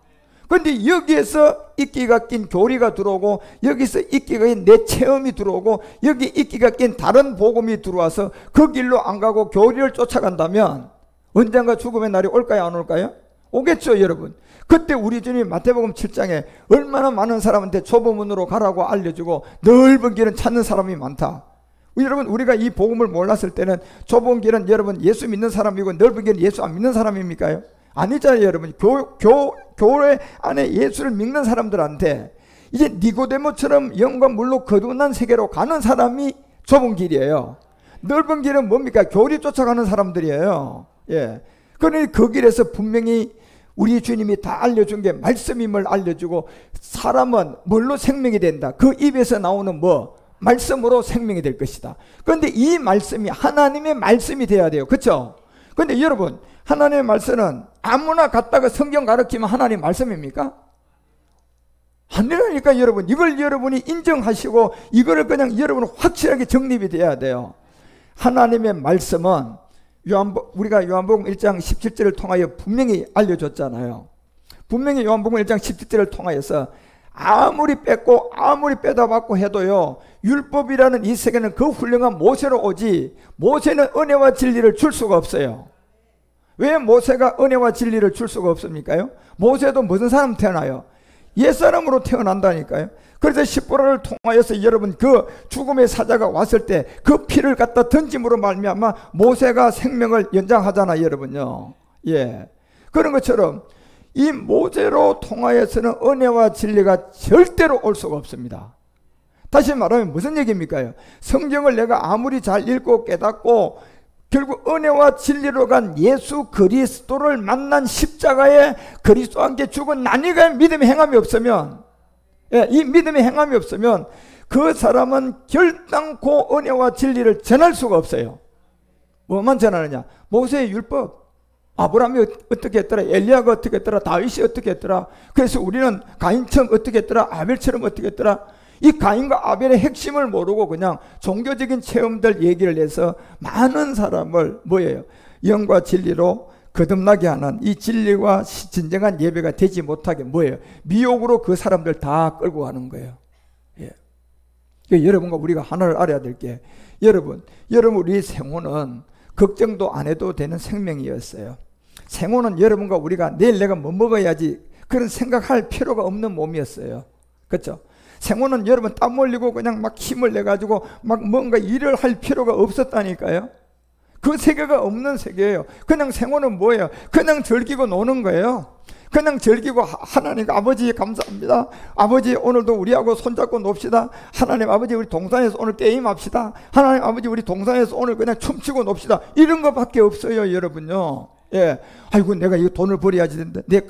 그런데 여기에서 이끼가 낀 교리가 들어오고, 여기서 이끼가 낀 내 체험이 들어오고, 여기 이끼가 낀 다른 복음이 들어와서 그 길로 안 가고 교리를 쫓아간다면 언젠가 죽음의 날이 올까요, 안 올까요? 오겠죠, 여러분. 그때 우리 주님 마태복음 7장에 얼마나 많은 사람한테 좁은 문으로 가라고 알려주고 넓은 길은 찾는 사람이 많다. 여러분, 우리가 이 복음을 몰랐을 때는 좁은 길은 여러분 예수 믿는 사람이고 넓은 길은 예수 안 믿는 사람입니까요? 아니잖아요, 여러분. 교회 안에 예수를 믿는 사람들한테 이제 니고데모처럼 영과 물로 거듭난 세계로 가는 사람이 좁은 길이에요. 넓은 길은 뭡니까? 교리 쫓아가는 사람들이에요. 예. 그러니 그 길에서 분명히 우리 주님이 다 알려준 게 말씀임을 알려주고, 사람은 뭘로 생명이 된다? 그 입에서 나오는 뭐? 말씀으로 생명이 될 것이다. 그런데 이 말씀이 하나님의 말씀이 돼야 돼요. 그렇죠? 그런데 여러분, 하나님의 말씀은 아무나 갖다가 성경 가르치면 하나님의 말씀입니까? 아니라니까. 여러분, 이걸 여러분이 인정하시고 이거를 그냥 여러분은 확실하게 정립이 돼야 돼요. 하나님의 말씀은 우리가 요한복음 1장 17절을 통하여 분명히 알려줬잖아요. 분명히 요한복음 1장 17절을 통하여서 아무리 뺏고 아무리 빼다받고 해도요, 율법이라는 이 세계는 그 훌륭한 모세로 오지, 모세는 은혜와 진리를 줄 수가 없어요. 왜 모세가 은혜와 진리를 줄 수가 없습니까요? 모세도 무슨 사람 태어나요? 옛사람으로 태어난다니까요. 그래서 십보라를 통하여서 여러분 그 죽음의 사자가 왔을 때 그 피를 갖다 던짐으로 말미암아 모세가 생명을 연장하잖아요, 여러분요. 예, 그런 것처럼 이 모세로 통하여서는 은혜와 진리가 절대로 올 수가 없습니다. 다시 말하면 무슨 얘기입니까? 성경을 내가 아무리 잘 읽고 깨닫고 결국 은혜와 진리로 간 예수 그리스도를 만난 십자가에 그리스도와 함께 죽은 나니가 믿음의 행함이 없으면, 예, 이 믿음의 행함이 없으면 그 사람은 결단코 은혜와 진리를 전할 수가 없어요. 뭐만 전하느냐? 모세의 율법, 아브라함이 어떻게 했더라, 엘리야가 어떻게 했더라, 다윗이 어떻게 했더라. 그래서 우리는 가인처럼 어떻게 했더라, 아벨처럼 어떻게 했더라. 이 가인과 아벨의 핵심을 모르고 그냥 종교적인 체험들 얘기를 해서 많은 사람을 뭐예요? 영과 진리로 거듭나게 하는 이 진리와 진정한 예배가 되지 못하게 뭐예요? 미혹으로 그 사람들 다 끌고 가는 거예요. 예. 여러분과 우리가 하나를 알아야 될 게, 여러분 우리 생호는 걱정도 안 해도 되는 생명이었어요. 생호는 여러분과 우리가 내일 내가 뭐 먹어야지 그런 생각할 필요가 없는 몸이었어요. 그렇죠? 생호는 여러분 땀 흘리고 그냥 막 힘을 내가지고 막 뭔가 일을 할 필요가 없었다니까요. 그 세계가 없는 세계예요. 그냥 생호는 뭐예요? 그냥 즐기고 노는 거예요. 그냥 즐기고 하나님 아버지 감사합니다. 아버지 오늘도 우리하고 손잡고 놉시다. 하나님 아버지 우리 동산에서 오늘 게임합시다. 하나님 아버지 우리 동산에서 오늘 그냥 춤추고 놉시다. 이런 것밖에 없어요, 여러분요. 예, 아이고 내가 이 돈을 벌어야지 되는데, 내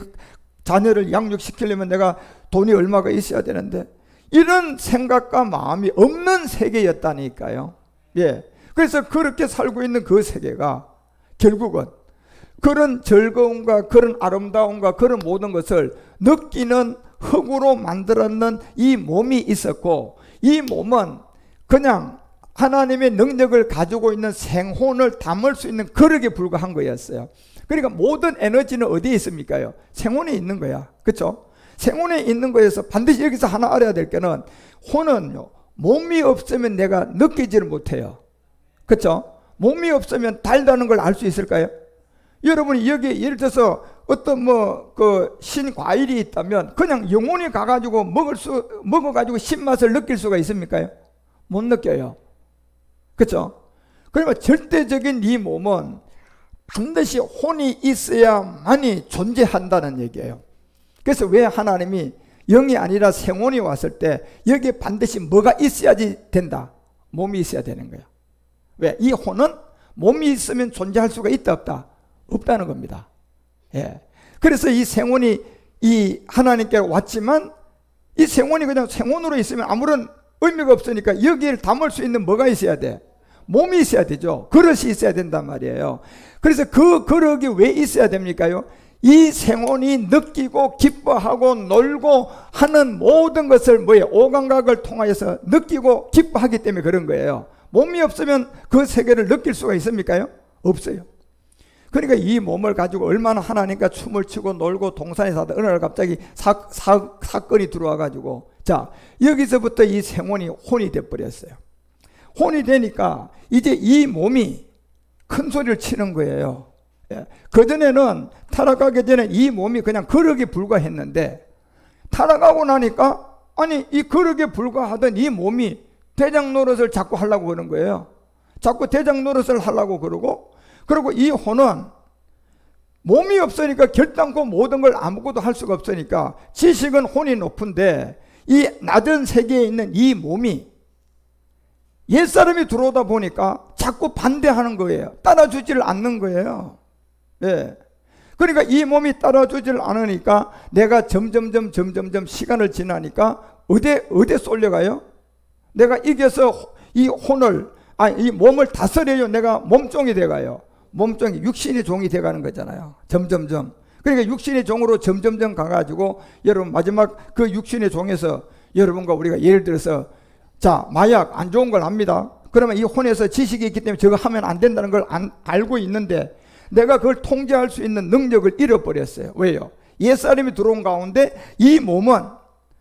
자녀를 양육시키려면 내가 돈이 얼마가 있어야 되는데, 이런 생각과 마음이 없는 세계였다니까요. 예. 그래서 그렇게 살고 있는 그 세계가 결국은 그런 즐거움과 그런 아름다움과 그런 모든 것을 느끼는 흙으로 만들었는 이 몸이 있었고, 이 몸은 그냥 하나님의 능력을 가지고 있는 생혼을 담을 수 있는 그릇에 불과한 거였어요. 그러니까 모든 에너지는 어디에 있습니까? 생혼에 있는 거야. 그렇죠? 생혼에 있는 거에서 반드시 여기서 하나 알아야 될 게는, 혼은요, 몸이 없으면 내가 느끼지를 못해요. 그렇죠? 몸이 없으면 달다는 걸 알 수 있을까요? 여러분이 여기 예를 들어서 어떤 그 신과일이 있다면 그냥 영혼이 가가지고 먹어가지고 신맛을 느낄 수가 있습니까? 못 느껴요. 그렇죠? 그러면 절대적인 이 몸은 반드시 혼이 있어야만이 존재한다는 얘기예요. 그래서 왜 하나님이 영이 아니라 생혼이 왔을 때 여기에 반드시 뭐가 있어야지 된다? 몸이 있어야 되는 거예요. 왜? 이 혼은 몸이 있으면 존재할 수가 있다 없다? 없다는 겁니다. 예. 그래서 이 생혼이 이 하나님께 왔지만 이 생혼이 그냥 생혼으로 있으면 아무런 의미가 없으니까 여기를 담을 수 있는 뭐가 있어야 돼? 몸이 있어야 되죠. 그릇이 있어야 된단 말이에요. 그래서 그 그릇이 왜 있어야 됩니까요? 이 생혼이 느끼고 기뻐하고 놀고 하는 모든 것을 뭐예요? 오감각을 통하여서 느끼고 기뻐하기 때문에 그런 거예요. 몸이 없으면 그 세계를 느낄 수가 있습니까요? 없어요. 그러니까 이 몸을 가지고 얼마나 하나님과 춤을 추고 놀고 동산에 사다 어느 날 갑자기 사건이 들어와 가지고, 자, 여기서부터 이 생혼이 혼이 돼버렸어요. 혼이 되니까 이제 이 몸이 큰 소리를 치는 거예요. 예. 그전에는 타락하기 전에 이 몸이 그냥 거력에 불과했는데, 타락하고 나니까 아니 이 거력에 불과하던 이 몸이 대장 노릇을 자꾸 하려고 그러는 거예요. 자꾸 대장 노릇을 하려고 그러고, 그리고 이 혼은 몸이 없으니까 결단코 모든 걸 아무것도 할 수가 없으니까 지식은 혼이 높은데 이 낮은 세계에 있는 이 몸이 옛사람이 들어오다 보니까 자꾸 반대하는 거예요. 따라주지를 않는 거예요. 예. 그러니까 이 몸이 따라주지를 않으니까 내가 점점점 시간을 지나니까 어디에 쏠려가요? 내가 이겨서 이 혼을, 이 몸을 다스려요. 내가 몸종이 돼가요. 몸종이, 육신의 종이 돼가는 거잖아요. 점점점. 그러니까 육신의 종으로 점점점 가가지고 여러분 마지막 그 육신의 종에서 여러분과 우리가 예를 들어서, 자, 마약 안 좋은 걸 압니다. 그러면 이 혼에서 지식이 있기 때문에 저거 하면 안 된다는 걸 알고 있는데 내가 그걸 통제할 수 있는 능력을 잃어버렸어요. 왜요? 옛사람이 들어온 가운데 이 몸은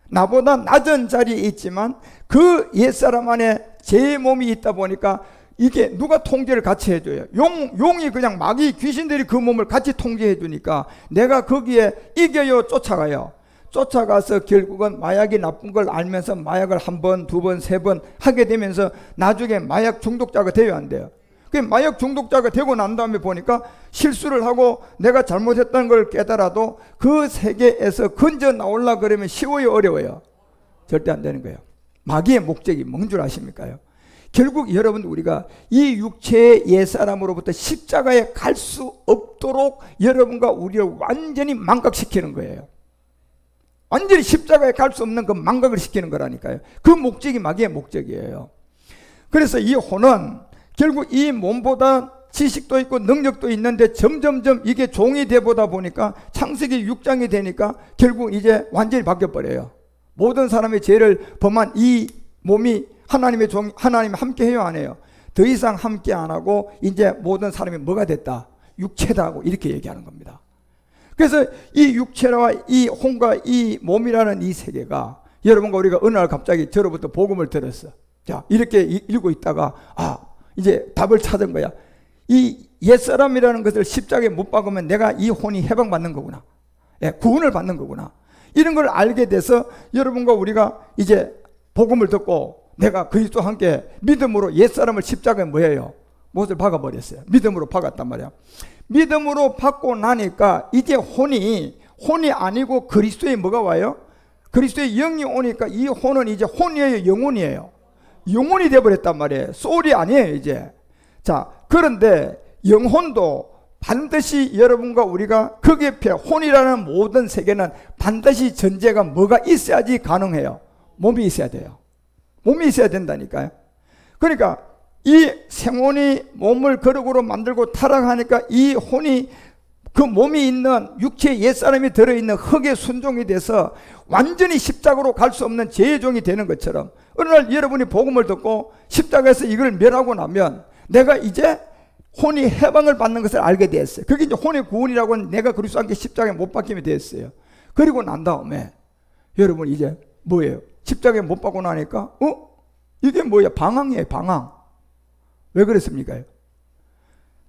나보다 낮은 자리에 있지만 그 옛사람 안에 제 몸이 있다 보니까 이게 누가 통제를 같이 해줘요? 용이 그냥 마귀 귀신들이 그 몸을 같이 통제해 주니까 내가 거기에 이겨요, 쫓아가요? 쫓아가서 결국은 마약이 나쁜 걸 알면서 마약을 한 번, 두 번, 세 번 하게 되면서 나중에 마약 중독자가 되어야 안 돼요. 그 마약 중독자가 되고 난 다음에 보니까 실수를 하고 내가 잘못했다는 걸 깨달아도 그 세계에서 건져 나오려고 그러면 쉬워요, 어려워요? 절대 안 되는 거예요. 마귀의 목적이 뭔 줄 아십니까요? 결국 여러분, 우리가 이 육체의 옛사람으로부터 십자가에 갈 수 없도록 여러분과 우리를 완전히 망각시키는 거예요. 완전히 십자가에 갈 수 없는 그 망각을 시키는 거라니까요. 그 목적이 마귀의 목적이에요. 그래서 이 혼은 결국 이 몸보다 지식도 있고 능력도 있는데 점점점 이게 종이 되보다 보니까 창세기 6장이 되니까 결국 이제 완전히 바뀌어버려요. 모든 사람의 죄를 범한 이 몸이 하나님의 종, 하나님 함께 해요, 안 해요? 더 이상 함께 안 하고 이제 모든 사람이 뭐가 됐다? 육체다 하고 이렇게 얘기하는 겁니다. 그래서 이 육체와 이 혼과 이 몸이라는 이 세계가, 여러분과 우리가 어느 날 갑자기 저로부터 복음을 들었어. 자, 이렇게 읽고 있다가 이제 답을 찾은 거야. 이 옛사람이라는 것을 십자가에 못 박으면 내가 이 혼이 해방받는 거구나. 예, 구원을 받는 거구나. 이런 걸 알게 돼서 여러분과 우리가 이제 복음을 듣고 내가 그리스도와 함께 믿음으로 옛사람을 십자가에 뭐예요? 못을 박아버렸어요. 믿음으로 박았단 말이야. 믿음으로 박고 나니까 이제 혼이 아니고 그리스도의 뭐가 와요? 그리스도의 영이 오니까 이 혼은 이제 혼이에요, 영혼이에요? 영혼이 되어버렸단 말이에요. 소울이 아니에요, 이제. 자, 그런데 영혼도 반드시 여러분과 우리가 거기에 혼이라는 모든 세계는 반드시 전제가 뭐가 있어야지 가능해요? 몸이 있어야 돼요. 몸이 있어야 된다니까요. 그러니까 이 생혼이 몸을 거룩으로 만들고 타락하니까 이 혼이 그 몸이 있는 육체의 옛사람이 들어있는 흙에 순종이 돼서 완전히 십자가로 갈 수 없는 죄의 종이 되는 것처럼 어느 날 여러분이 복음을 듣고 십자가에서 이걸 멸하고 나면 내가 이제 혼이 해방을 받는 것을 알게 됐어요. 그게 이제 혼의 구원이라고 하는, 내가 그리스도와 함께 십자가에 못 박히게 됐어요. 그리고 난 다음에 여러분 이제 뭐예요? 십자가에 못 박고 나니까 이게 뭐야? 방황이에요, 방황. 왜 그랬습니까?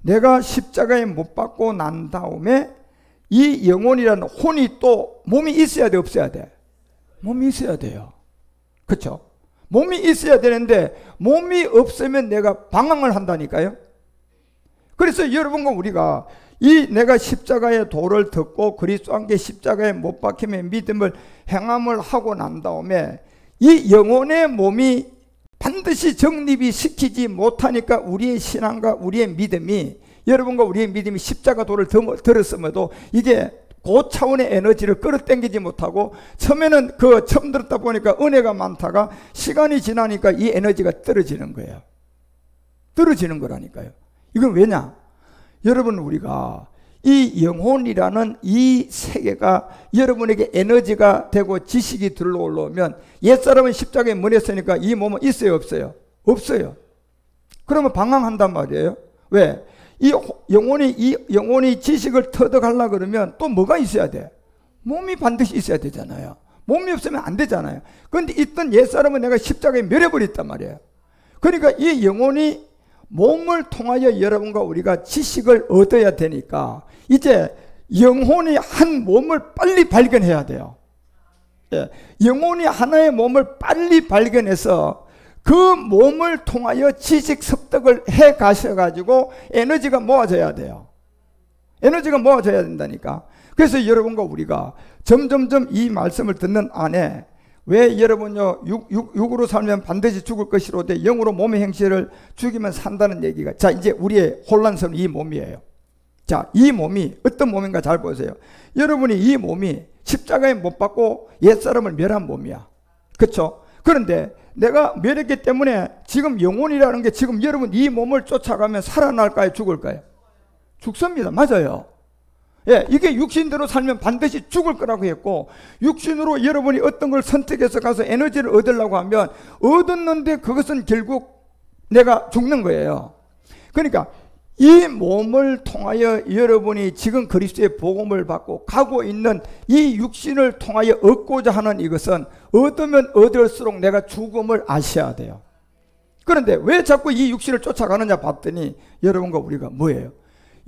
내가 십자가에 못 박고 난 다음에 이 영혼이라는 혼이 또 몸이 있어야 돼, 없어야 돼? 몸이 있어야 돼요. 그렇죠? 몸이 있어야 되는데 몸이 없으면 내가 방황을 한다니까요. 그래서 여러분과 우리가 이 내가 십자가의 도를 듣고 그리스도와 함께 십자가에 못 박힘의 믿음을 행함을 하고 난 다음에 이 영혼의 몸이 반드시 정립이 시키지 못하니까 우리의 신앙과 우리의 믿음이, 여러분과 우리의 믿음이 십자가 도를 들었음에도 이게 그 차원의 에너지를 끌어당기지 못하고 처음에는 처음 들었다 보니까 은혜가 많다가 시간이 지나니까 이 에너지가 떨어지는 거예요. 떨어지는 거라니까요. 이건 왜냐? 여러분, 우리가 이 영혼이라는 이 세계가 여러분에게 에너지가 되고 지식이 들어오면, 옛사람은 십자가에 못 했으니까 이 몸은 있어요, 없어요? 없어요. 그러면 방황한단 말이에요. 왜? 이 영혼이 지식을 터득하려고 그러면 또 뭐가 있어야 돼? 몸이 반드시 있어야 되잖아요. 몸이 없으면 안 되잖아요. 그런데 있던 옛사람은 내가 십자가에 멸해버렸단 말이에요. 그러니까 이 영혼이 몸을 통하여 여러분과 우리가 지식을 얻어야 되니까 이제 영혼이 한 몸을 빨리 발견해야 돼요. 예, 영혼이 하나의 몸을 빨리 발견해서 그 몸을 통하여 지식 습득을 해 가셔가지고 에너지가 모아져야 돼요. 에너지가 모아져야 된다니까. 그래서 여러분과 우리가 점점점 이 말씀을 듣는 안에, 왜 여러분요 육으로 살면 반드시 죽을 것이로되 영으로 몸의 행실을 죽이면 산다는 얘기가, 자, 이제 우리의 혼란스러운 이 몸이에요. 자, 이 몸이 어떤 몸인가 잘 보세요. 여러분이 이 몸이 십자가에 못 박고 옛사람을 멸한 몸이야. 그렇죠? 그런데 내가 멸했기 때문에 지금 영혼이라는 게 지금 여러분 이 몸을 쫓아가면 살아날까요, 죽을까요? 죽습니다. 맞아요. 예, 이게 육신대로 살면 반드시 죽을 거라고 했고, 육신으로 여러분이 어떤 걸 선택해서 가서 에너지를 얻으려고 하면 얻었는데 그것은 결국 내가 죽는 거예요. 그러니까 이 몸을 통하여 여러분이 지금 그리스도의 복음을 받고 가고 있는 이 육신을 통하여 얻고자 하는 이것은 얻으면 얻을수록 내가 죽음을 아셔야 돼요. 그런데 왜 자꾸 이 육신을 쫓아가느냐 봤더니 여러분과 우리가 뭐예요?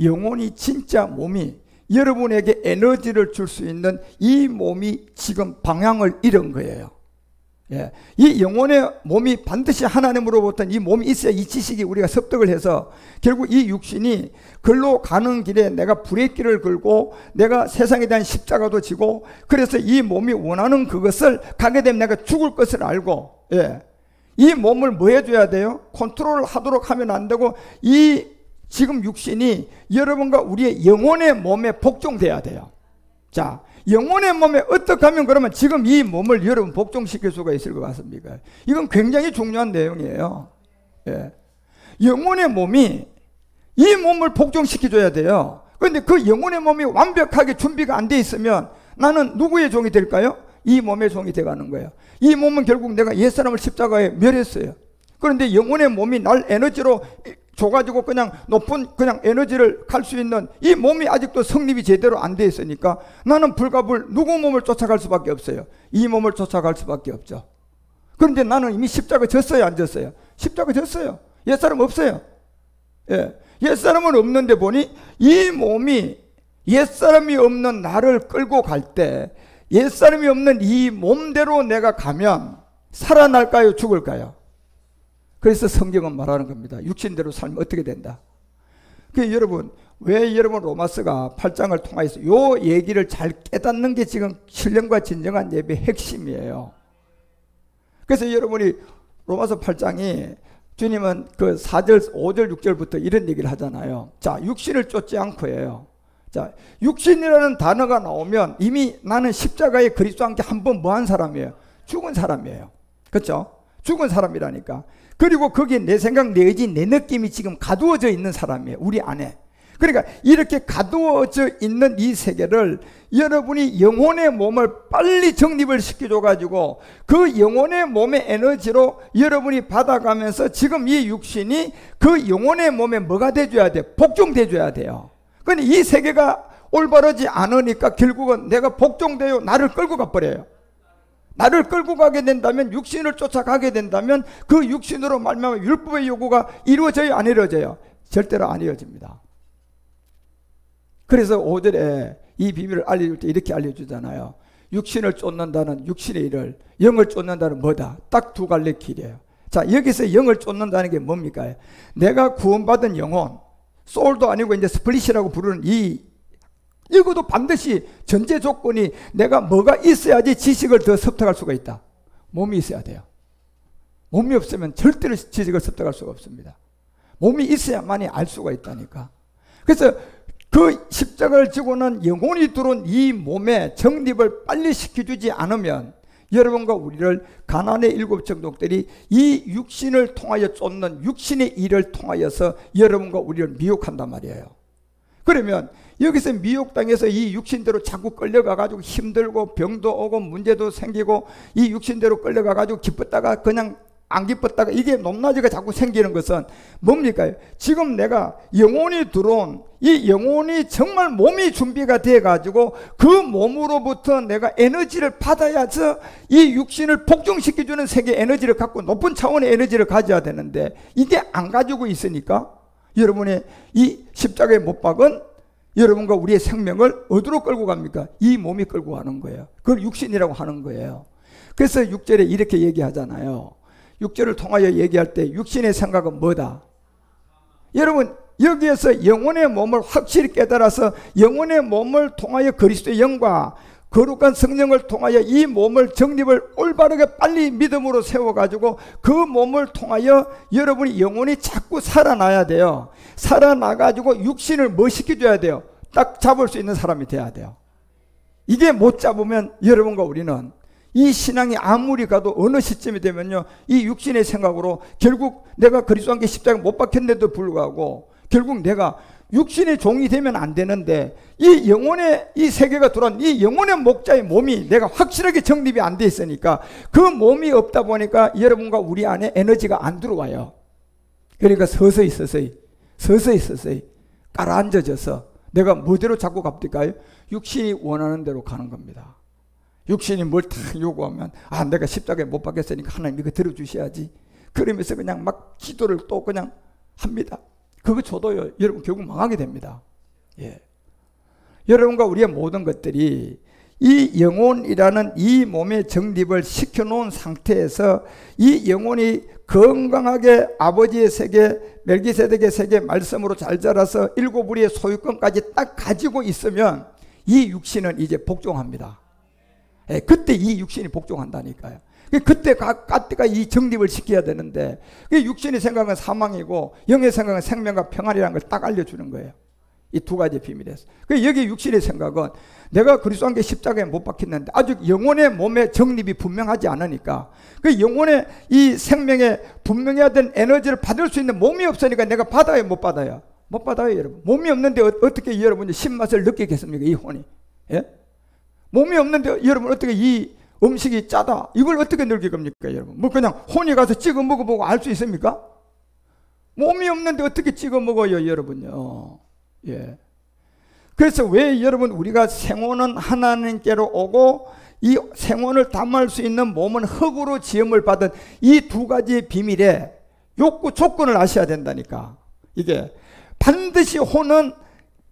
영혼이 진짜 몸이 여러분에게 에너지를 줄 수 있는 이 몸이 지금 방향을 잃은 거예요. 예. 이 영혼의 몸이 반드시 하나님으로부터 이 몸이 있어야 이 지식이 우리가 습득을 해서 결국 이 육신이 글로 가는 길에 내가 브레이크를 걸고 내가 세상에 대한 십자가도 지고 그래서 이 몸이 원하는 그것을 가게 되면 내가 죽을 것을 알고 예. 이 몸을 뭐 해줘야 돼요? 컨트롤을 하도록 하면 안 되고 이 지금 육신이 여러분과 우리의 영혼의 몸에 복종돼야 돼요. 자, 영혼의 몸에 어떻게 하면 그러면 지금 이 몸을 여러분 복종시킬 수가 있을 것 같습니까? 이건 굉장히 중요한 내용이에요. 예. 영혼의 몸이 이 몸을 복종시켜줘야 돼요. 그런데 그 영혼의 몸이 완벽하게 준비가 안 돼 있으면 나는 누구의 종이 될까요? 이 몸의 종이 돼가는 거예요. 이 몸은 결국 내가 옛사람을 십자가에 멸했어요. 그런데 영혼의 몸이 날 에너지로 줘가지고 그냥 높은 그냥 에너지를 갈 수 있는 이 몸이 아직도 성립이 제대로 안 돼 있으니까 나는 불가불 누구 몸을 쫓아갈 수밖에 없어요. 이 몸을 쫓아갈 수밖에 없죠. 그런데 나는 이미 십자가 졌어요, 안 졌어요? 십자가 졌어요. 옛사람 없어요. 예. 옛사람은 없는데 보니 이 몸이 옛사람이 없는 나를 끌고 갈 때 옛사람이 없는 이 몸대로 내가 가면 살아날까요, 죽을까요? 그래서 성경은 말하는 겁니다. 육신대로 살면 어떻게 된다. 그래서 여러분, 왜 여러분 로마서가 8장을 통해서 요 얘기를 잘 깨닫는 게 지금 신령과 진정한 예배의 핵심이에요. 그래서 여러분이 로마서 8장이 주님은 그 4절, 5절, 6절부터 이런 얘기를 하잖아요. 자, 육신을 쫓지 않고예요. 자, 육신이라는 단어가 나오면 이미 나는 십자가에 그리스도와 함께 한 번 뭐 한 사람이에요? 죽은 사람이에요. 그렇죠? 죽은 사람이라니까. 그리고 거기에 내 생각, 내 의지, 내 느낌이 지금 가두어져 있는 사람이에요. 우리 안에. 그러니까 이렇게 가두어져 있는 이 세계를 여러분이 영혼의 몸을 빨리 정립을 시켜줘가지고 그 영혼의 몸의 에너지로 여러분이 받아가면서 지금 이 육신이 그 영혼의 몸에 뭐가 돼줘야 돼요? 복종돼줘야 돼요. 그런데 이 세계가 올바르지 않으니까 결국은 내가 복종돼요. 나를 끌고 가버려요. 나를 끌고 가게 된다면 육신을 쫓아가게 된다면 그 육신으로 말미암아 율법의 요구가 이루어져요, 안 이루어져요? 절대로 안 이루어집니다. 그래서 5절에 이 비밀을 알려줄 때 이렇게 알려주잖아요. 육신을 쫓는다는 육신의 일을, 영을 쫓는다는 뭐다? 딱 두 갈래 길이에요. 자, 여기서 영을 쫓는다는 게 뭡니까? 내가 구원받은 영혼, 소울도 아니고 이제 스플릿이라고 부르는 이것도 반드시 전제 조건이 내가 뭐가 있어야지 지식을 더 습득할 수가 있다. 몸이 있어야 돼요. 몸이 없으면 절대로 지식을 습득할 수가 없습니다. 몸이 있어야만이 알 수가 있다니까. 그래서 그 십자가를 지고는 영혼이 들어온 이 몸의 정립을 빨리 시켜주지 않으면 여러분과 우리를 가나안의 7 정독들이 이 육신을 통하여 쫓는 육신의 일을 통하여서 여러분과 우리를 미혹한단 말이에요. 그러면 여기서 미혹당해서 이 육신대로 자꾸 끌려가가지고 힘들고 병도 오고 문제도 생기고 이 육신대로 끌려가가지고 기뻤다가 그냥 안 기뻤다가 이게 높낮이가 자꾸 생기는 것은 뭡니까? 지금 내가 영혼이 들어온 이 영혼이 정말 몸이 준비가 돼가지고 그 몸으로부터 내가 에너지를 받아야서 이 육신을 복종시켜주는 세계의 에너지를 갖고 높은 차원의 에너지를 가져야 되는데 이게 안 가지고 있으니까 여러분의 이 십자가의 못 박은 여러분과 우리의 생명을 어디로 끌고 갑니까? 이 몸이 끌고 가는 거예요. 그걸 육신이라고 하는 거예요. 그래서 6절에 이렇게 얘기하잖아요. 6절을 통하여 얘기할 때 육신의 생각은 뭐다? 여러분 여기에서 영혼의 몸을 확실히 깨달아서 영혼의 몸을 통하여 그리스도의 영과 거룩한 성령을 통하여 이 몸을 정립을 올바르게 빨리 믿음으로 세워가지고 그 몸을 통하여 여러분이 영혼이 자꾸 살아나야 돼요. 살아나가지고 육신을 뭐 시켜줘야 돼요? 딱 잡을 수 있는 사람이 돼야 돼요. 이게 못 잡으면 여러분과 우리는 이 신앙이 아무리 가도 어느 시점이 되면요 이 육신의 생각으로 결국 내가 그리스도와 함께 십자가에 못 박혔는데도 불구하고 결국 내가 육신의 종이 되면 안 되는데 이 영혼의 이 세계가 들어온 이 영혼의 목자의 몸이 내가 확실하게 정립이 안 돼 있으니까 그 몸이 없다 보니까 여러분과 우리 안에 에너지가 안 들어와요. 그러니까 서서히 가라앉아져서 내가 뭐대로 자꾸 갑니까요? 육신이 원하는 대로 가는 겁니다. 육신이 뭘 다 요구하면 아 내가 십자가에 못 박혔으니까 하나님 이거 들어주셔야지 그러면서 그냥 막 기도를 또 그냥 합니다. 그거 저도요 여러분 결국 망하게 됩니다. 예. 여러분과 우리의 모든 것들이 이 영혼이라는 이 몸의 정립을 시켜놓은 상태에서 이 영혼이 건강하게 아버지의 세계, 멜기세덱의 세계 말씀으로 잘 자라서 일곱 우리의 소유권까지 딱 가지고 있으면 이 육신은 이제 복종합니다. 예, 그때 이 육신이 복종한다니까요. 그때 그때가 이 정립을 시켜야 되는데, 육신의 생각은 사망이고 영의 생각은 생명과 평안이라는 걸 딱 알려주는 거예요. 이 두 가지 비밀에서. 여기 육신의 생각은 내가 그리스도 함께 십자가에 못 박혔는데 아직 영혼의 몸의 정립이 분명하지 않으니까, 그 영혼의 이 생명에 분명해야 된 에너지를 받을 수 있는 몸이 없으니까 내가 받아요, 못 받아요? 못 받아요, 여러분. 몸이 없는데 어떻게 여러분이 신맛을 느끼겠습니까, 이 혼이? 예? 몸이 없는데 여러분 어떻게 이 음식이 짜다, 이걸 어떻게 느끼겁니까, 여러분? 뭐 그냥 혼이 가서 찍어 먹어보고 알 수 있습니까? 몸이 없는데 어떻게 찍어 먹어요, 여러분요? 예. 그래서 왜 여러분 우리가 생혼은 하나님께로 오고 이 생혼을 담을 수 있는 몸은 흙으로 지음을 받은 이 두 가지의 비밀에 욕구 조건을 아셔야 된다니까. 이게 반드시 혼은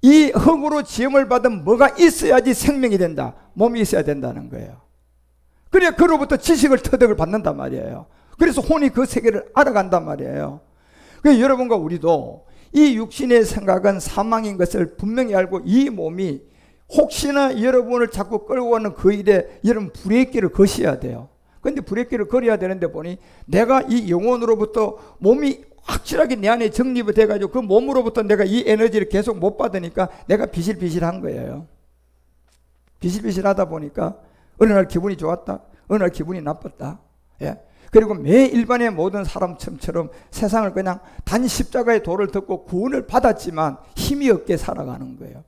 이 흙으로 지음을 받은 뭐가 있어야지 생명이 된다. 몸이 있어야 된다는 거예요. 그래야 그로부터 지식을 터득을 받는단 말이에요. 그래서 혼이 그 세계를 알아간단 말이에요. 그래서 여러분과 우리도 이 육신의 생각은 사망인 것을 분명히 알고 이 몸이 혹시나 여러분을 자꾸 끌고 가는 그 일에 여러분 브레이크를 거셔야 돼요. 그런데 브레이크를 걸어야 되는데 보니 내가 이 영혼으로부터 몸이 확실하게 내 안에 정립이 돼가지고 그 몸으로부터 내가 이 에너지를 계속 못 받으니까 내가 비실비실한 거예요. 비실비실하다 보니까 어느 날 기분이 좋았다, 어느 날 기분이 나빴다. 예. 그리고 매 일반의 모든 사람처럼 세상을 그냥 단 십자가의 도를 듣고 구원을 받았지만 힘이 없게 살아가는 거예요.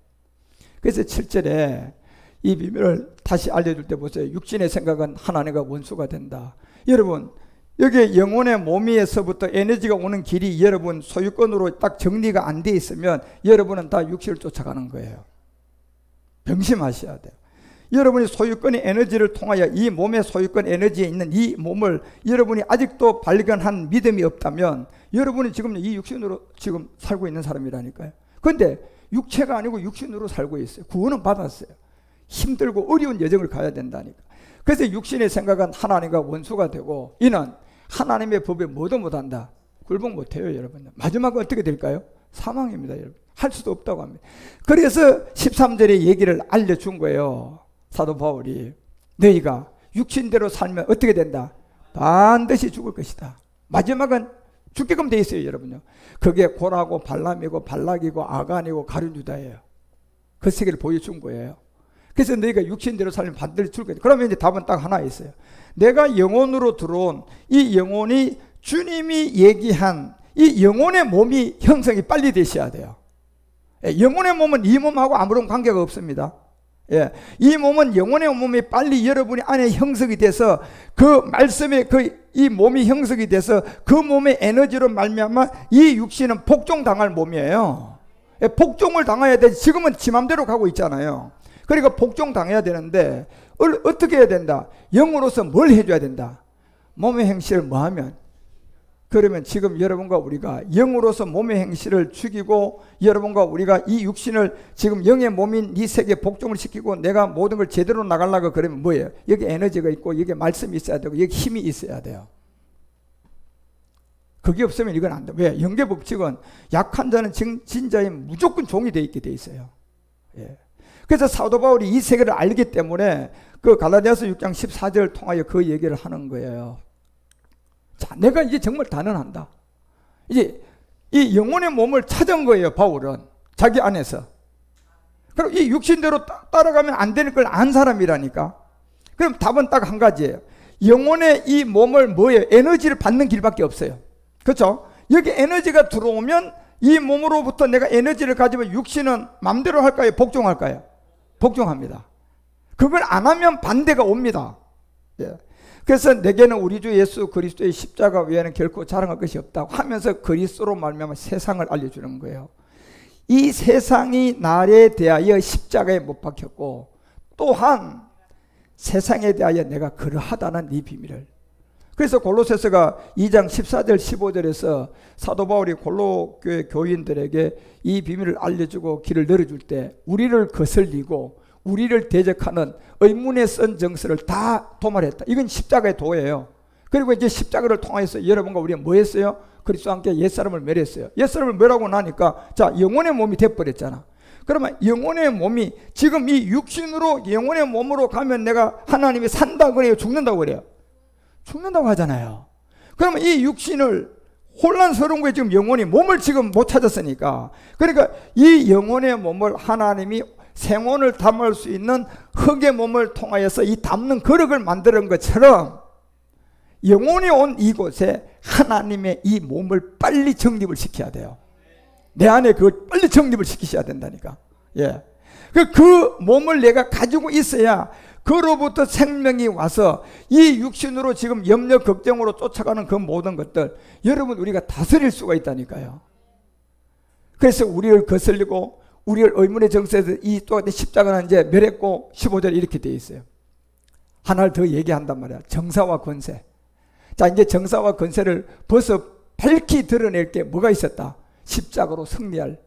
그래서 7절에 이 비밀을 다시 알려줄 때 보세요. 육신의 생각은 하나님과 원수가 된다. 여러분, 여기 영혼의 몸에서부터 에너지가 오는 길이 여러분 소유권으로 딱 정리가 안 돼 있으면 여러분은 다 육신을 쫓아가는 거예요. 명심하셔야 돼요. 여러분이 소유권의 에너지를 통하여 이 몸의 소유권 에너지에 있는 이 몸을 여러분이 아직도 발견한 믿음이 없다면 여러분이 지금 이 육신으로 지금 살고 있는 사람이라니까요. 그런데 육체가 아니고 육신으로 살고 있어요. 구원은 받았어요. 힘들고 어려운 여정을 가야 된다니까. 그래서 육신의 생각은 하나님과 원수가 되고 이는 하나님의 법에 뭐도 못한다. 굴복 못해요, 여러분. 마지막은 어떻게 될까요? 사망입니다, 여러분. 할 수도 없다고 합니다. 그래서 13절에 얘기를 알려준 거예요. 사도 바울이 너희가 육신대로 살면 어떻게 된다? 반드시 죽을 것이다. 마지막은 죽게끔 돼 있어요, 여러분요. 그게 고라고 발람이고 발락이고 아간이고 가룟유다예요. 그 세계를 보여준 거예요. 그래서 너희가 육신대로 살면 반드시 죽을 것이다. 그러면 이제 답은 딱 하나 있어요. 내가 영혼으로 들어온 이 영혼이 주님이 얘기한 이 영혼의 몸이 형성이 빨리 되셔야 돼요. 영혼의 몸은 이 몸하고 아무런 관계가 없습니다. 예, 이 몸은 영혼의 몸이 빨리 여러분이 안에 형성이 돼서 그 말씀에 이 몸이 형성이 돼서 그 몸의 에너지로 말미암아 이 육신은 복종당할 몸이에요. 예, 복종을 당해야 돼. 지금은 지 맘대로 가고 있잖아요. 그러니까 복종당해야 되는데 어떻게 해야 된다? 영으로서 뭘 해줘야 된다? 몸의 행실을 뭐 하면? 그러면 지금 여러분과 우리가 영으로서 몸의 행실을 죽이고 여러분과 우리가 이 육신을 지금 영의 몸인 이 세계에 복종을 시키고 내가 모든 걸 제대로 나가려고 그러면 뭐예요? 여기 에너지가 있고 여기 말씀이 있어야 되고 여기 힘이 있어야 돼요. 그게 없으면 이건 안 돼. 왜? 영계 법칙은 약한 자는 진자에 무조건 종이 돼 있게 돼 있어요. 예. 그래서 사도 바울이 이 세계를 알기 때문에 그 갈라디아서 6장 14절을 통하여 그 얘기를 하는 거예요. 자, 내가 이제 정말 단언한다. 이제 이 영혼의 몸을 찾은 거예요, 바울은. 자기 안에서. 그럼 이 육신대로 따라가면 안 되는 걸 안 사람이라니까. 그럼 답은 딱 한 가지예요. 영혼의 이 몸을 뭐예요? 에너지를 받는 길밖에 없어요. 그렇죠? 여기 에너지가 들어오면 이 몸으로부터 내가 에너지를 가지면 육신은 맘대로 할까요? 복종할까요? 복종합니다. 그걸 안 하면 반대가 옵니다. 예. 그래서 내게는 우리 주 예수 그리스도의 십자가 외에는 결코 자랑할 것이 없다고 하면서 그리스도로 말미암아 세상을 알려주는 거예요. 이 세상이 나에 대하여 십자가에 못 박혔고 또한 세상에 대하여 내가 그러하다는 이 비밀을 그래서 골로새서가 2장 14절 15절에서 사도 바울이 골로교회 교인들에게 이 비밀을 알려주고 길을 열어줄 때 우리를 거슬리고 우리를 대적하는 의문의 쓴 정서를 다 도말했다. 이건 십자가의 도예요. 그리고 이제 십자가를 통해서 여러분과 우리가 뭐 했어요? 그리스도와 함께 옛사람을 멸했어요. 옛사람을 멸하고 나니까 자, 영혼의 몸이 돼버렸잖아. 그러면 영혼의 몸이 지금 이 육신으로 영혼의 몸으로 가면 내가 하나님이 산다 그래요? 죽는다고 그래요? 죽는다고 하잖아요. 그러면 이 육신을 혼란스러운 거에 지금 영혼이 몸을 지금 못 찾았으니까, 그러니까 이 영혼의 몸을 하나님이 생혼을 담을 수 있는 흙의 몸을 통하여서 이 담는 거룩을 만드는 것처럼 영혼이 온 이곳에 하나님의 이 몸을 빨리 정립을 시켜야 돼요. 내 안에 그걸 빨리 정립을 시키셔야 된다니까. 예. 그 몸을 내가 가지고 있어야 그로부터 생명이 와서 이 육신으로 지금 염려 걱정으로 쫓아가는 그 모든 것들 여러분 우리가 다스릴 수가 있다니까요. 그래서 우리를 거슬리고 우리를 의문의 정세에서 이 또 십자가는 이제 멸했고 15절에 이렇게 되어 있어요. 하나를 더 얘기한단 말이야. 정사와 권세. 자, 이제 정사와 권세를 벌써 밝히 드러낼 게 뭐가 있었다? 십자가로 승리할.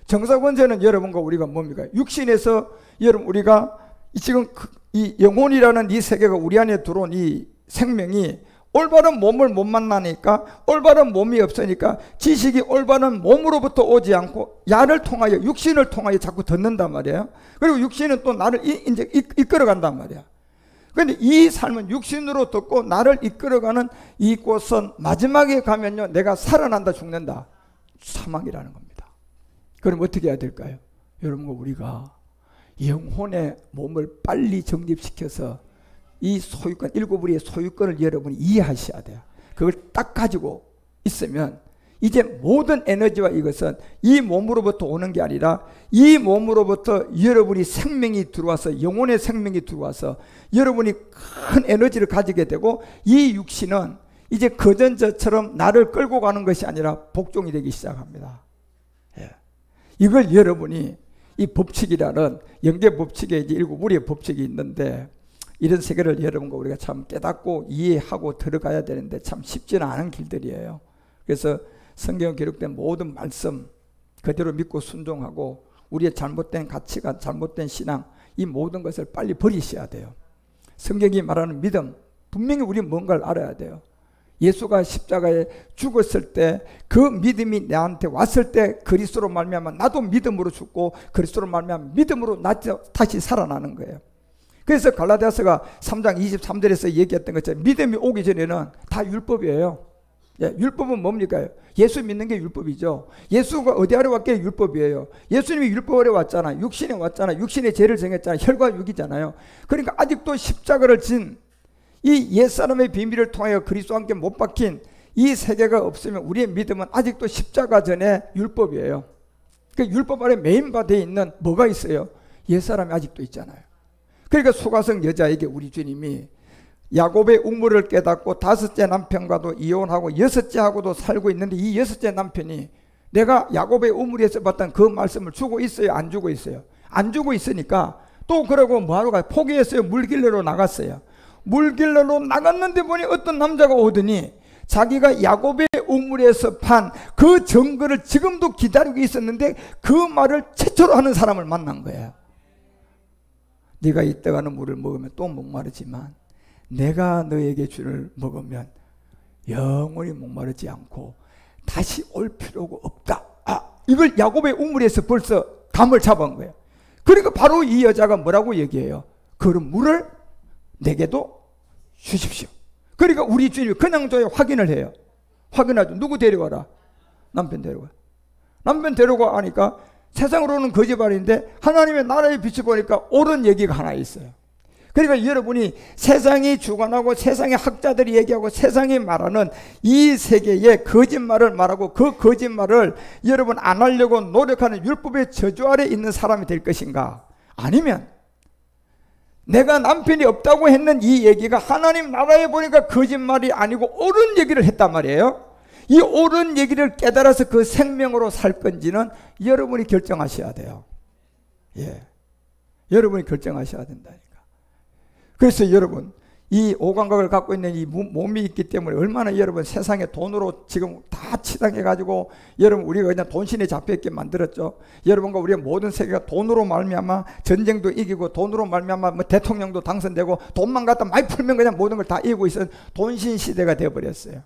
정사 권세는 여러분과 우리가 뭡니까? 육신에서 여러분 우리가 지금 이 영혼이라는 이 세계가 우리 안에 들어온 이 생명이 올바른 몸을 못 만나니까, 올바른 몸이 없으니까 지식이 올바른 몸으로부터 오지 않고 야를 통하여, 육신을 통하여 자꾸 듣는단 말이에요. 그리고 육신은 또 나를 이제 이끌어간단 말이야. 그런데 이 삶은 육신으로 듣고 나를 이끌어가는 이곳은 마지막에 가면요, 내가 살아난다 죽는다, 사망이라는 겁니다. 그럼 어떻게 해야 될까요? 여러분과 우리가 영혼의 몸을 빨리 정립시켜서 이 소유권, 일곱 우리의 소유권을 여러분이 이해하셔야 돼요. 그걸 딱 가지고 있으면 이제 모든 에너지와 이것은 이 몸으로부터 오는 게 아니라 이 몸으로부터 여러분이 생명이 들어와서, 영혼의 생명이 들어와서 여러분이 큰 에너지를 가지게 되고, 이 육신은 이제 거전처럼 나를 끌고 가는 것이 아니라 복종이 되기 시작합니다. 예. 이걸 여러분이 이 법칙이라는 영계 법칙에 이제 일곱 우리의 법칙이 있는데, 이런 세계를 여러분과 우리가 참 깨닫고 이해하고 들어가야 되는데 참 쉽지는 않은 길들이에요. 그래서 성경에 기록된 모든 말씀 그대로 믿고 순종하고 우리의 잘못된 가치관, 잘못된 신앙, 이 모든 것을 빨리 버리셔야 돼요. 성경이 말하는 믿음, 분명히 우리 뭔가를 알아야 돼요. 예수가 십자가에 죽었을 때 그 믿음이 내한테 왔을 때 그리스도로 말미암아 나도 믿음으로 죽고 그리스도로 말미암아 믿음으로 다시 살아나는 거예요. 그래서 갈라디아서가 3장 23절에서 얘기했던 것처럼 믿음이 오기 전에는 다 율법이에요. 예, 율법은 뭡니까? 예수 믿는 게 율법이죠. 예수가 어디 아래 왔기에 율법이에요. 예수님이 율법 아래 왔잖아. 육신에 왔잖아. 육신의 죄를 정했잖아. 혈과 육이잖아요. 그러니까 아직도 십자가를 진 이 옛사람의 비밀을 통하여 그리스도와 함께 못 박힌 이 세계가 없으면 우리의 믿음은 아직도 십자가 전에 율법이에요. 그 율법 아래 메인바되어 있는 뭐가 있어요? 옛사람이 아직도 있잖아요. 그러니까 소가성 여자에게 우리 주님이 야곱의 우물을 깨닫고 5째 남편과도 이혼하고 6째하고도 살고 있는데, 이 6째 남편이 내가 야곱의 우물에서 봤던 그 말씀을 주고 있어요? 안 주고 있어요? 안 주고 있으니까 또 그러고 뭐하러 가요? 포기했어요. 물길로로 나갔어요. 물길로로 나갔는데 보니 어떤 남자가 오더니 자기가 야곱의 우물에서 판 그 증거를 지금도 기다리고 있었는데 그 말을 최초로 하는 사람을 만난 거예요. 네가 이 떠가는 물을 먹으면 또 목마르지만 내가 너에게 주를 먹으면 영원히 목마르지 않고 다시 올 필요가 없다. 이걸 야곱의 우물에서 벌써 감을 잡은 거예요. 그러니까 바로 이 여자가 뭐라고 얘기해요? 그 물을 내게도 주십시오. 그러니까 우리 주님이 그냥 저희 확인을 해요. 확인하죠. 누구 데려와라? 남편 데려와. 남편 데려가 하니까 세상으로는 거짓말인데 하나님의 나라의 빛을 보니까 옳은 얘기가 하나 있어요. 그러니까 여러분이 세상이 주관하고 세상의 학자들이 얘기하고 세상이 말하는 이 세계의 거짓말을 말하고 그 거짓말을 여러분 안 하려고 노력하는 율법의 저주 아래 있는 사람이 될 것인가? 아니면 내가 남편이 없다고 했는 이 얘기가 하나님 나라에 보니까 거짓말이 아니고 옳은 얘기를 했단 말이에요. 이 옳은 얘기를 깨달아서 그 생명으로 살 건지는 여러분이 결정하셔야 돼요. 예, 여러분이 결정하셔야 된다니까. 그래서 여러분, 이 오감각을 갖고 있는 이 몸이 있기 때문에 얼마나 여러분 세상에 돈으로 지금 다 치장해가지고 여러분 우리가 그냥 돈신에 잡혀있게 만들었죠. 여러분과 우리의 모든 세계가 돈으로 말미암아 전쟁도 이기고 돈으로 말미암아 뭐 대통령도 당선되고 돈만 갖다 많이 풀면 그냥 모든 걸 다 이기고 있는 돈신 시대가 되어버렸어요.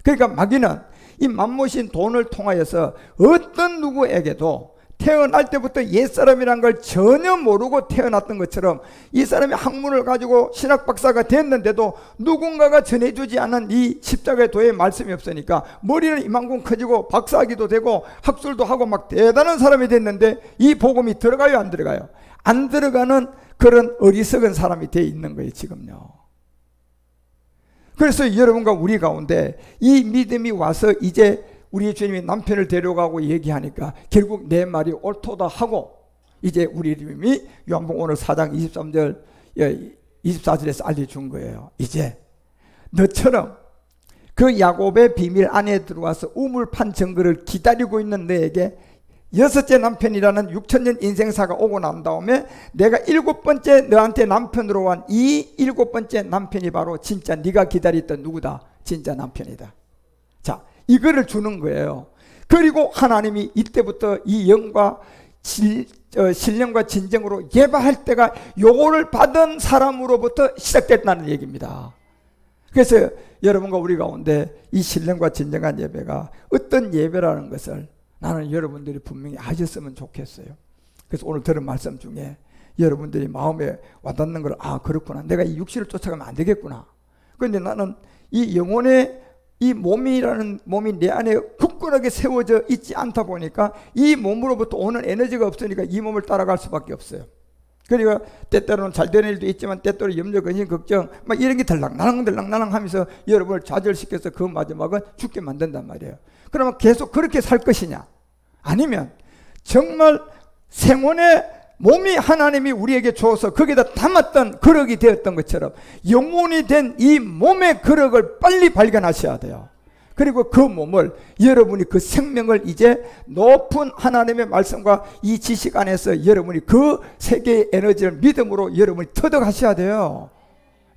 그러니까 마귀는 이 만무신 돈을 통하여서 어떤 누구에게도 태어날 때부터 옛사람이란 걸 전혀 모르고 태어났던 것처럼 이 사람이 학문을 가지고 신학 박사가 됐는데도 누군가가 전해주지 않은 이 십자가의 도의 말씀이 없으니까 머리는 이만큼 커지고 박사학위도 되고 학술도 하고 막 대단한 사람이 됐는데 이 복음이 들어가요, 안 들어가요? 안 들어가는 그런 어리석은 사람이 돼 있는 거예요, 지금요. 그래서 여러분과 우리 가운데 이 믿음이 와서 이제 우리 주님이 남편을 데려가고 얘기하니까 결국 내 말이 옳도다 하고 이제 우리 주님이 요한복음 오늘 4장 23절 24절에서 알려준 거예요. 이제 너처럼 그 야곱의 비밀 안에 들어와서 우물판 증거를 기다리고 있는 너에게 6째 남편이라는 6천년 인생사가 오고 난 다음에 내가 7번째 너한테 남편으로 온 이 7번째 남편이 바로 진짜 네가 기다렸던 누구다? 진짜 남편이다. 자, 이거를 주는 거예요. 그리고 하나님이 이때부터 이 영과 신령과 진정으로 예배할 때가 요거를 받은 사람으로부터 시작됐다는 얘기입니다. 그래서 여러분과 우리 가운데 이 신령과 진정한 예배가 어떤 예배라는 것을 나는 여러분들이 분명히 아셨으면 좋겠어요. 그래서 오늘 들은 말씀 중에 여러분들이 마음에 와닿는 걸, 아 그렇구나, 내가 이 육신을 쫓아가면 안 되겠구나. 그런데 나는 이 영혼의 이 몸이라는 몸이 내 안에 굳건하게 세워져 있지 않다 보니까 이 몸으로부터 오는 에너지가 없으니까 이 몸을 따라갈 수밖에 없어요. 그러니까 때때로는 잘 되는 일도 있지만 때때로 염려, 근심, 걱정 막 이런 게 들락날락 하면서 여러분을 좌절시켜서 그 마지막은 죽게 만든단 말이에요. 그러면 계속 그렇게 살 것이냐? 아니면 정말 생원의 몸이 하나님이 우리에게 줘서 거기다 담았던 그릇이 되었던 것처럼 영혼이 된 이 몸의 그릇을 빨리 발견하셔야 돼요. 그리고 그 몸을 여러분이 그 생명을 이제 높은 하나님의 말씀과 이 지식 안에서 여러분이 그 세계의 에너지를 믿음으로 여러분이 터득하셔야 돼요.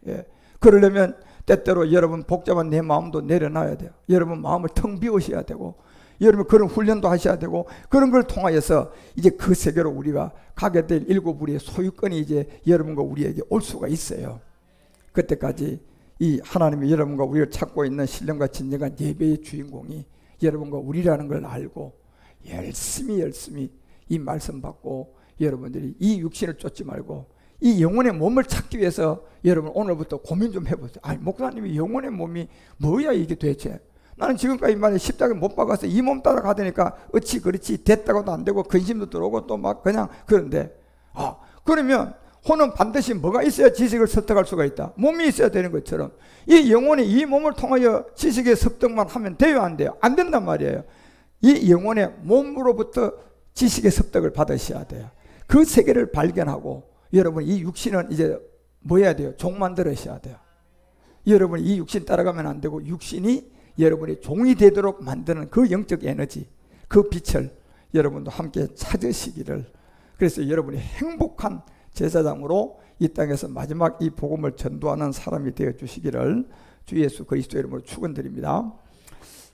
예. 그러려면 때때로 여러분 복잡한 내 마음도 내려놔야 돼요. 여러분 마음을 텅 비우셔야 되고 여러분 그런 훈련도 하셔야 되고 그런 걸 통하여서 이제 그 세계로 우리가 가게 될 일곱 우리의 소유권이 이제 여러분과 우리에게 올 수가 있어요. 그때까지 이 하나님이 여러분과 우리를 찾고 있는 신령과 진정한 예배의 주인공이 여러분과 우리라는 걸 알고 열심히 이 말씀 받고 여러분들이 이 육신을 쫓지 말고 이 영혼의 몸을 찾기 위해서 여러분 오늘부터 고민 좀 해보세요. 아니 목사님이 영혼의 몸이 뭐야 이게 도대체? 나는 지금까지 말에 십자가에 못 박아서 이 몸 따라가다니까 어찌 그렇지 됐다고도 안 되고 근심도 들어오고 또 막 그냥 그런데 그러면 혼은 반드시 뭐가 있어야 지식을 습득할 수가 있다. 몸이 있어야 되는 것처럼 이 영혼이 이 몸을 통하여 지식의 습득만 하면 돼요, 안 돼요? 안 된단 말이에요. 이 영혼의 몸으로부터 지식의 습득을 받으셔야 돼요. 그 세계를 발견하고 여러분 이 육신은 이제 뭐 해야 돼요? 종 만들으셔야 돼요. 여러분 이 육신 따라가면 안 되고 육신이 여러분이 종이 되도록 만드는 그 영적 에너지, 그 빛을 여러분도 함께 찾으시기를, 그래서 여러분이 행복한 제사장으로 이 땅에서 마지막 이 복음을 전도하는 사람이 되어 주시기를 주 예수 그리스도 이름으로 축원드립니다.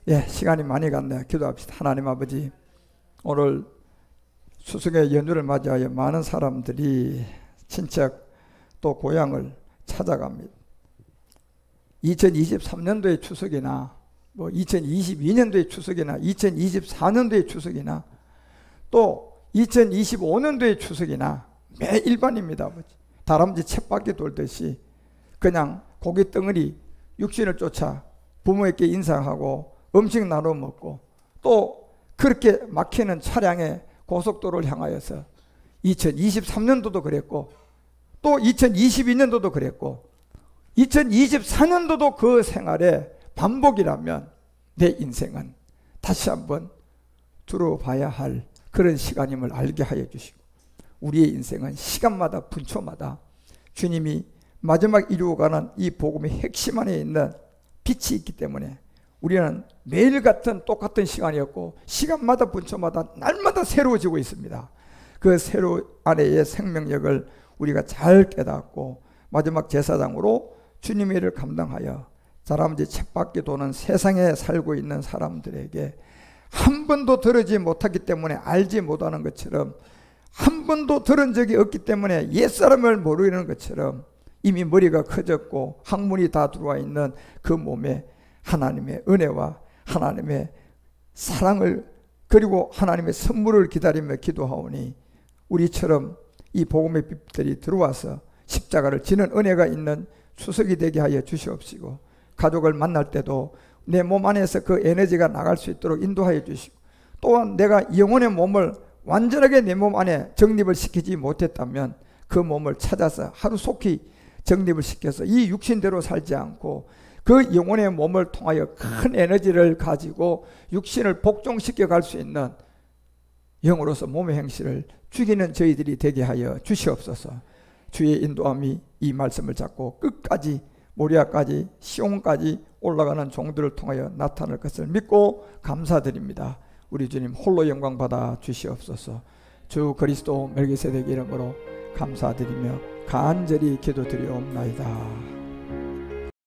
예, 시간이 많이 갔네요. 기도합시다. 하나님 아버지, 오늘 추석의 연휴를 맞이하여 많은 사람들이 친척 또 고향을 찾아갑니다. 2023년도의 추석이나 뭐 2022년도의 추석이나 2024년도의 추석이나 또 2025년도의 추석이나 매 일반입니다. 다람쥐 쳇바퀴 돌듯이 그냥 고기 덩어리 육신을 쫓아 부모에게 인사하고 음식 나눠 먹고 또 그렇게 막히는 차량에 고속도로를 향하여서 2023년도도 그랬고 또 2022년도도 그랬고 2024년도도 그 생활의 반복이라면 내 인생은 다시 한번 들어봐야 할 그런 시간임을 알게 하여 주시고 우리의 인생은 시간마다 분초마다 주님이 마지막 이루어가는 이 복음의 핵심 안에 있는 빛이 있기 때문에 우리는 매일 같은 똑같은 시간이었고 시간마다 분초마다 날마다 새로워지고 있습니다. 그 새로 안에의 생명력을 우리가 잘 깨닫고 마지막 제사장으로 주님의 일을 감당하여 다람쥐 쳇바퀴 도는 세상에 살고 있는 사람들에게 한 번도 들으지 못했기 때문에 알지 못하는 것처럼, 한 번도 들은 적이 없기 때문에 옛사람을 모르는 것처럼 이미 머리가 커졌고 학문이 다 들어와 있는 그 몸에 하나님의 은혜와 하나님의 사랑을, 그리고 하나님의 선물을 기다리며 기도하오니 우리처럼 이 복음의 빛들이 들어와서 십자가를 지는 은혜가 있는 추석이 되게 하여 주시옵시고, 가족을 만날 때도 내 몸 안에서 그 에너지가 나갈 수 있도록 인도하여 주시고, 또한 내가 영혼의 몸을 완전하게 내 몸 안에 정립을 시키지 못했다면 그 몸을 찾아서 하루속히 정립을 시켜서 이 육신대로 살지 않고 그 영혼의 몸을 통하여 큰 에너지를 가지고 육신을 복종시켜 갈 수 있는 영으로서 몸의 행실을 죽이는 저희들이 되게 하여 주시옵소서. 주의 인도함이 이 말씀을 잡고 끝까지 모리아까지 시온까지 올라가는 종들을 통하여 나타날 것을 믿고 감사드립니다. 우리 주님 홀로 영광 받아 주시옵소서. 주 그리스도 멜기세덱 이름으로 감사드리며 간절히 기도드리옵나이다.